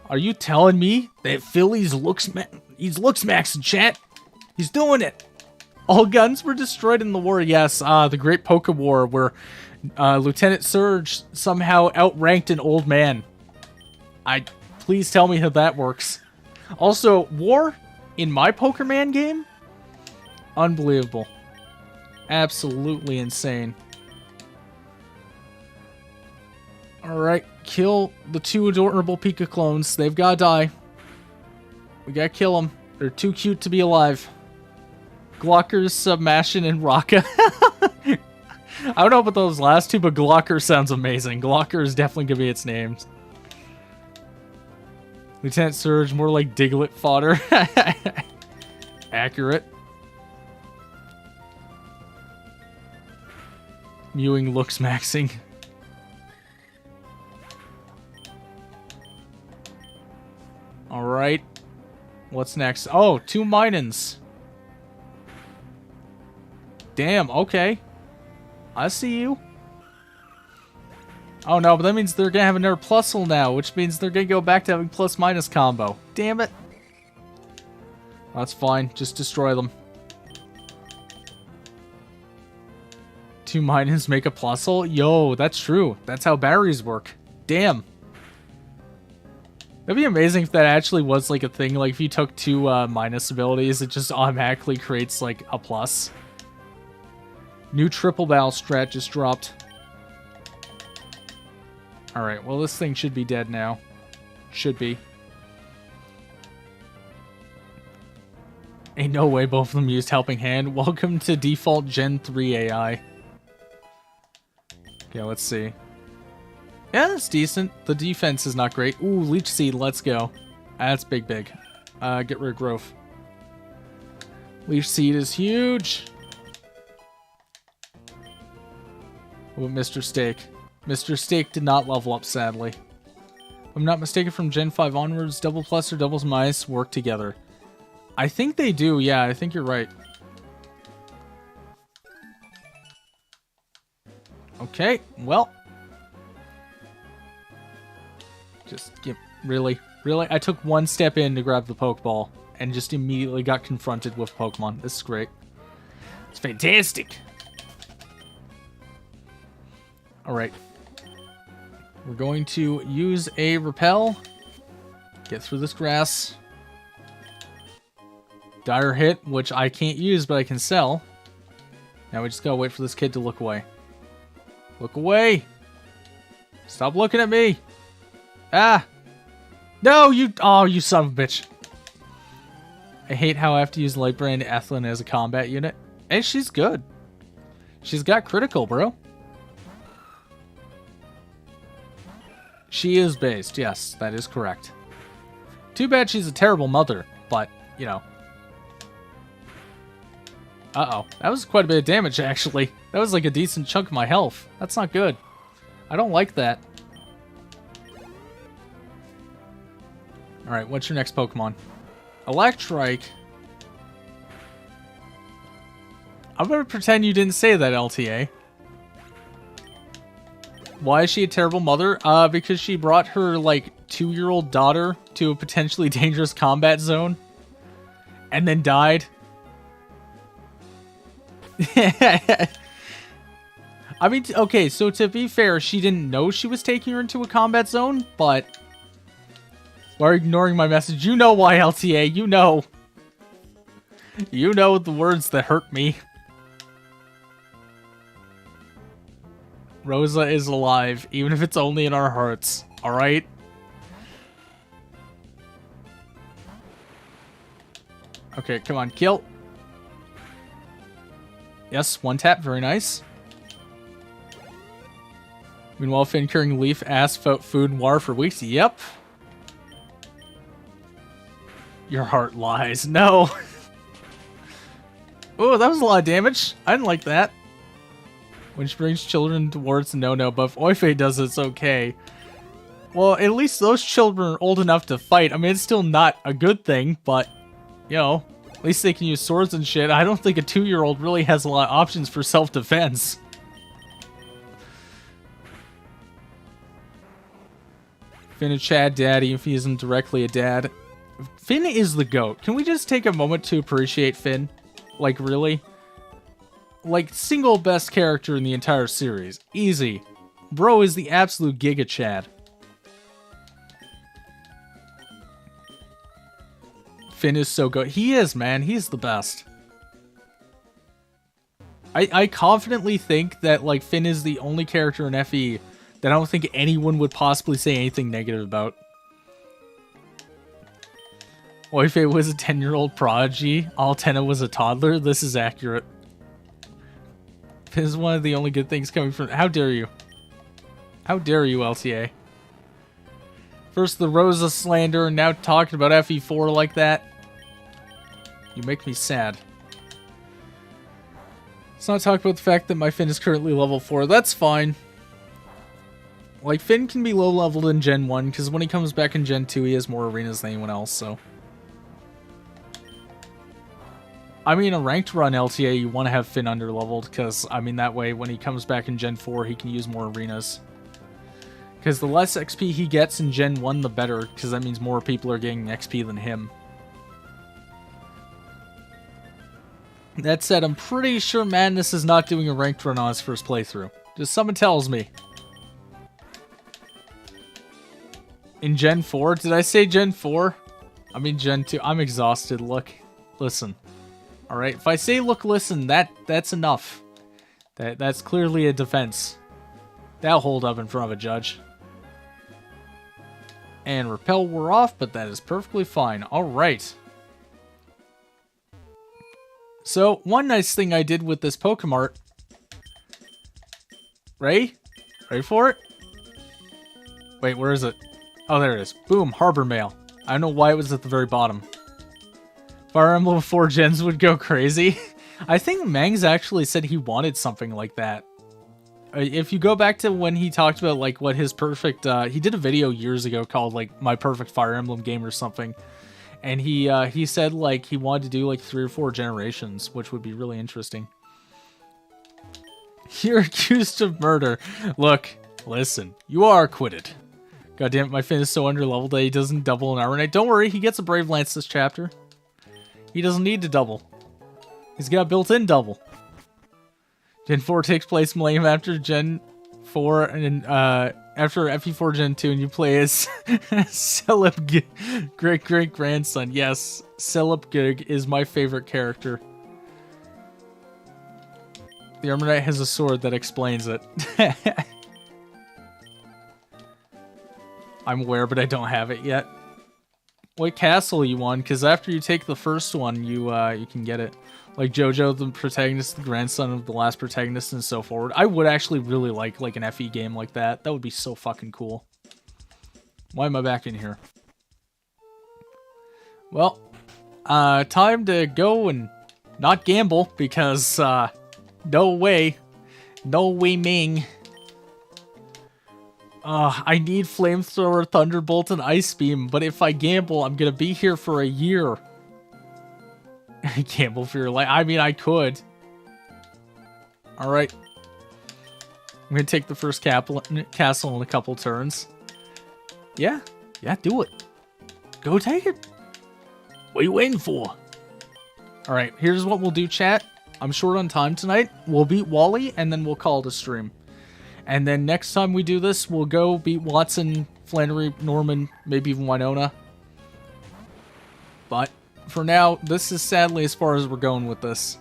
[SPEAKER 1] Are you telling me that Philly's he's looks maxing, chat? He's doing it. All guns were destroyed in the war. Yes, the Great Poke War, where Lieutenant Surge somehow outranked an old man. Please tell me how that works. Also, war in my Pokémon game? Unbelievable. Absolutely insane. Alright, kill the two adorable Pika clones. They've gotta die. We gotta kill them. They're too cute to be alive. Glockers, Submashin, and Raka. I don't know about those last two, but Glocker sounds amazing. Glocker is definitely gonna be its name. Lieutenant Surge, more like Diglett fodder. Accurate. Mewing looks maxing. Alright. What's next? Oh, 2 Minans. Damn, okay. I see you. Oh no, but that means they're gonna have another Plusle now, which means they're gonna go back to having plus-minus combo. Damn it. That's fine, just destroy them. 2 Minans make a Plusle? Yo, that's true. That's how batteries work. Damn. That'd be amazing if that actually was like a thing, like if you took 2 minus abilities, it just automatically creates like a plus. New triple battle strat just dropped. Alright, well this thing should be dead now. Should be. Ain't no way both of them used Helping Hand. Welcome to default Gen 3 AI. Okay, let's see. Yeah, that's decent. The defense is not great. Ooh, Leech Seed, let's go. That's big. Get rid of Growth. Leech Seed is huge. What about Mr. Steak? Mr. Steak did not level up, sadly. If I'm not mistaken, from Gen 5 onwards, Double Plus or Double Minus work together. I think they do, yeah, I think you're right. Okay, well. Just give... Really? Really? I took one step in to grab the Pokeball and just immediately got confronted with Pokemon. This is great. It's fantastic. Alright. We're going to use a Repel. Get through this grass. Dire Hit, which I can't use, but I can sell. Now we just gotta wait for this kid to look away. Look away! Stop looking at me! Ah! No, you... Oh, you son of a bitch. I hate how I have to use Light Brand Ethlyn as a combat unit. And she's good. She's got critical, bro. She is based, yes, that is correct. Too bad she's a terrible mother, but, you know. Uh-oh. That was quite a bit of damage, actually. That was like a decent chunk of my health. That's not good. I don't like that. Alright, what's your next Pokemon? Electrike. I'm gonna pretend you didn't say that, LTA. Why is she a terrible mother? Because she brought her, like, 2-year-old daughter to a potentially dangerous combat zone. And then died. I mean, okay, so to be fair, she didn't know she was taking her into a combat zone, but... While ignoring my message, you know why, LTA, you know. You know the words that hurt me. Rosa is alive, even if it's only in our hearts, alright? Okay, come on, kill. Yes, one tap, very nice. Meanwhile, Finn carrying Leaf asked about food and water for weeks. Yep. Your heart lies. No. Oh, that was a lot of damage. I didn't like that. When she brings children towards the no-no, but if Oife does, it's okay. Well, at least those children are old enough to fight. I mean, it's still not a good thing, but, you know, at least they can use swords and shit. I don't think a 2-year-old really has a lot of options for self-defense. Finn and Chad daddy, if he isn't directly a dad. Finn is the GOAT. Can we just take a moment to appreciate Finn? Like, really? Like, single best character in the entire series. Easy. Bro is the absolute Giga Chad. Finn is so good. He is, man. He's the best. I confidently think that, like, Finn is the only character in FE that I don't think anyone would possibly say anything negative about. Oife was a 10-year-old prodigy. Altena was a toddler. This is accurate. This is one of the only good things coming from... How dare you? How dare you, LTA? First the Rosa slander, and now talking about FE4 like that. You make me sad. Let's not talk about the fact that my Finn is currently level 4. That's fine. Like, Finn can be low-leveled in Gen 1, because when he comes back in Gen 2, he has more arenas than anyone else, so... I mean, a ranked run LTA, you want to have Finn underleveled, because, I mean, that way, when he comes back in Gen 4, he can use more arenas. Because the less XP he gets in Gen 1, the better, because that means more people are getting XP than him. That said, I'm pretty sure Madness is not doing a ranked run on his first playthrough. Just someone tells me. In Gen 4? Did I say Gen 4? I mean Gen 2. I'm exhausted. Look. Listen. Alright, if I say look, listen, that's enough. That's clearly a defense. That'll hold up in front of a judge. And Repel wore off, but that is perfectly fine. Alright. So, one nice thing I did with this Pokemart... Ready? Ready for it? Wait, where is it? Oh, there it is. Boom, Harbor Mail. I don't know why it was at the very bottom. Fire Emblem 4 gens would go crazy. I think Mangs actually said he wanted something like that. If you go back to when he talked about, like, what his perfect... he did a video years ago called, like, My Perfect Fire Emblem Game or something. And he said, like, he wanted to do, like, 3 or 4 generations, which would be really interesting. You're accused of murder. Look, listen, you are acquitted. God damn it, my Finn is so underleveled that he doesn't double an Armor Knight. Don't worry, he gets a Brave Lance this chapter. He doesn't need to double. He's got built-in double. Gen 4 takes place millennium after Gen 4 and after FE4 Gen 2, and you play as Celeb great-great-grandson. Yes, Celeb is my favorite character. The Armor Knight has a sword that explains it. I'm aware, but I don't have it yet. What castle you won? Because after you take the first one, you can get it. Like Jojo, the protagonist, the grandson of the last protagonist, and so forward. I would actually really like an FE game like that. That would be so fucking cool. Why am I back in here? Well, time to go and not gamble, because no way. No way Ming. I need Flamethrower, Thunderbolt, and Ice Beam, but if I gamble, I'm gonna be here for a year. Gamble for your life. I mean, I could. Alright. I'm gonna take the first castle in a couple turns. Yeah, do it. Go take it. What are you waiting for? Alright, here's what we'll do, chat. I'm short on time tonight. We'll beat Wally, and then we'll call it a stream. And then next time we do this, we'll go beat Watson, Flannery, Norman, maybe even Winona. But for now, this is sadly as far as we're going with this.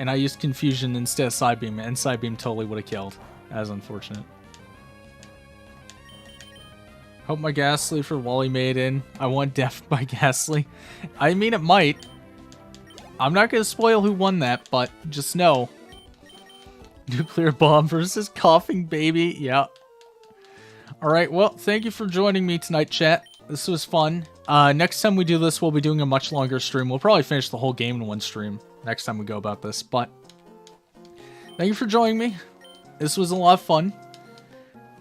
[SPEAKER 1] And I used Confusion instead of Psybeam, and Psybeam totally would have killed. That is unfortunate. Hope my Ghastly for Wally made in. I want Death by Ghastly. I mean, it might. I'm not going to spoil who won that, but just know. Nuclear Bomb versus Coughing Baby. Yeah. Alright, well, thank you for joining me tonight, chat. This was fun. Next time we do this, we'll be doing a much longer stream. We'll probably finish the whole game in one stream next time we go about this, but thank you for joining me. This was a lot of fun.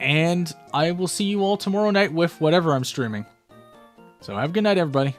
[SPEAKER 1] And I will see you all tomorrow night with whatever I'm streaming. So have a good night, everybody.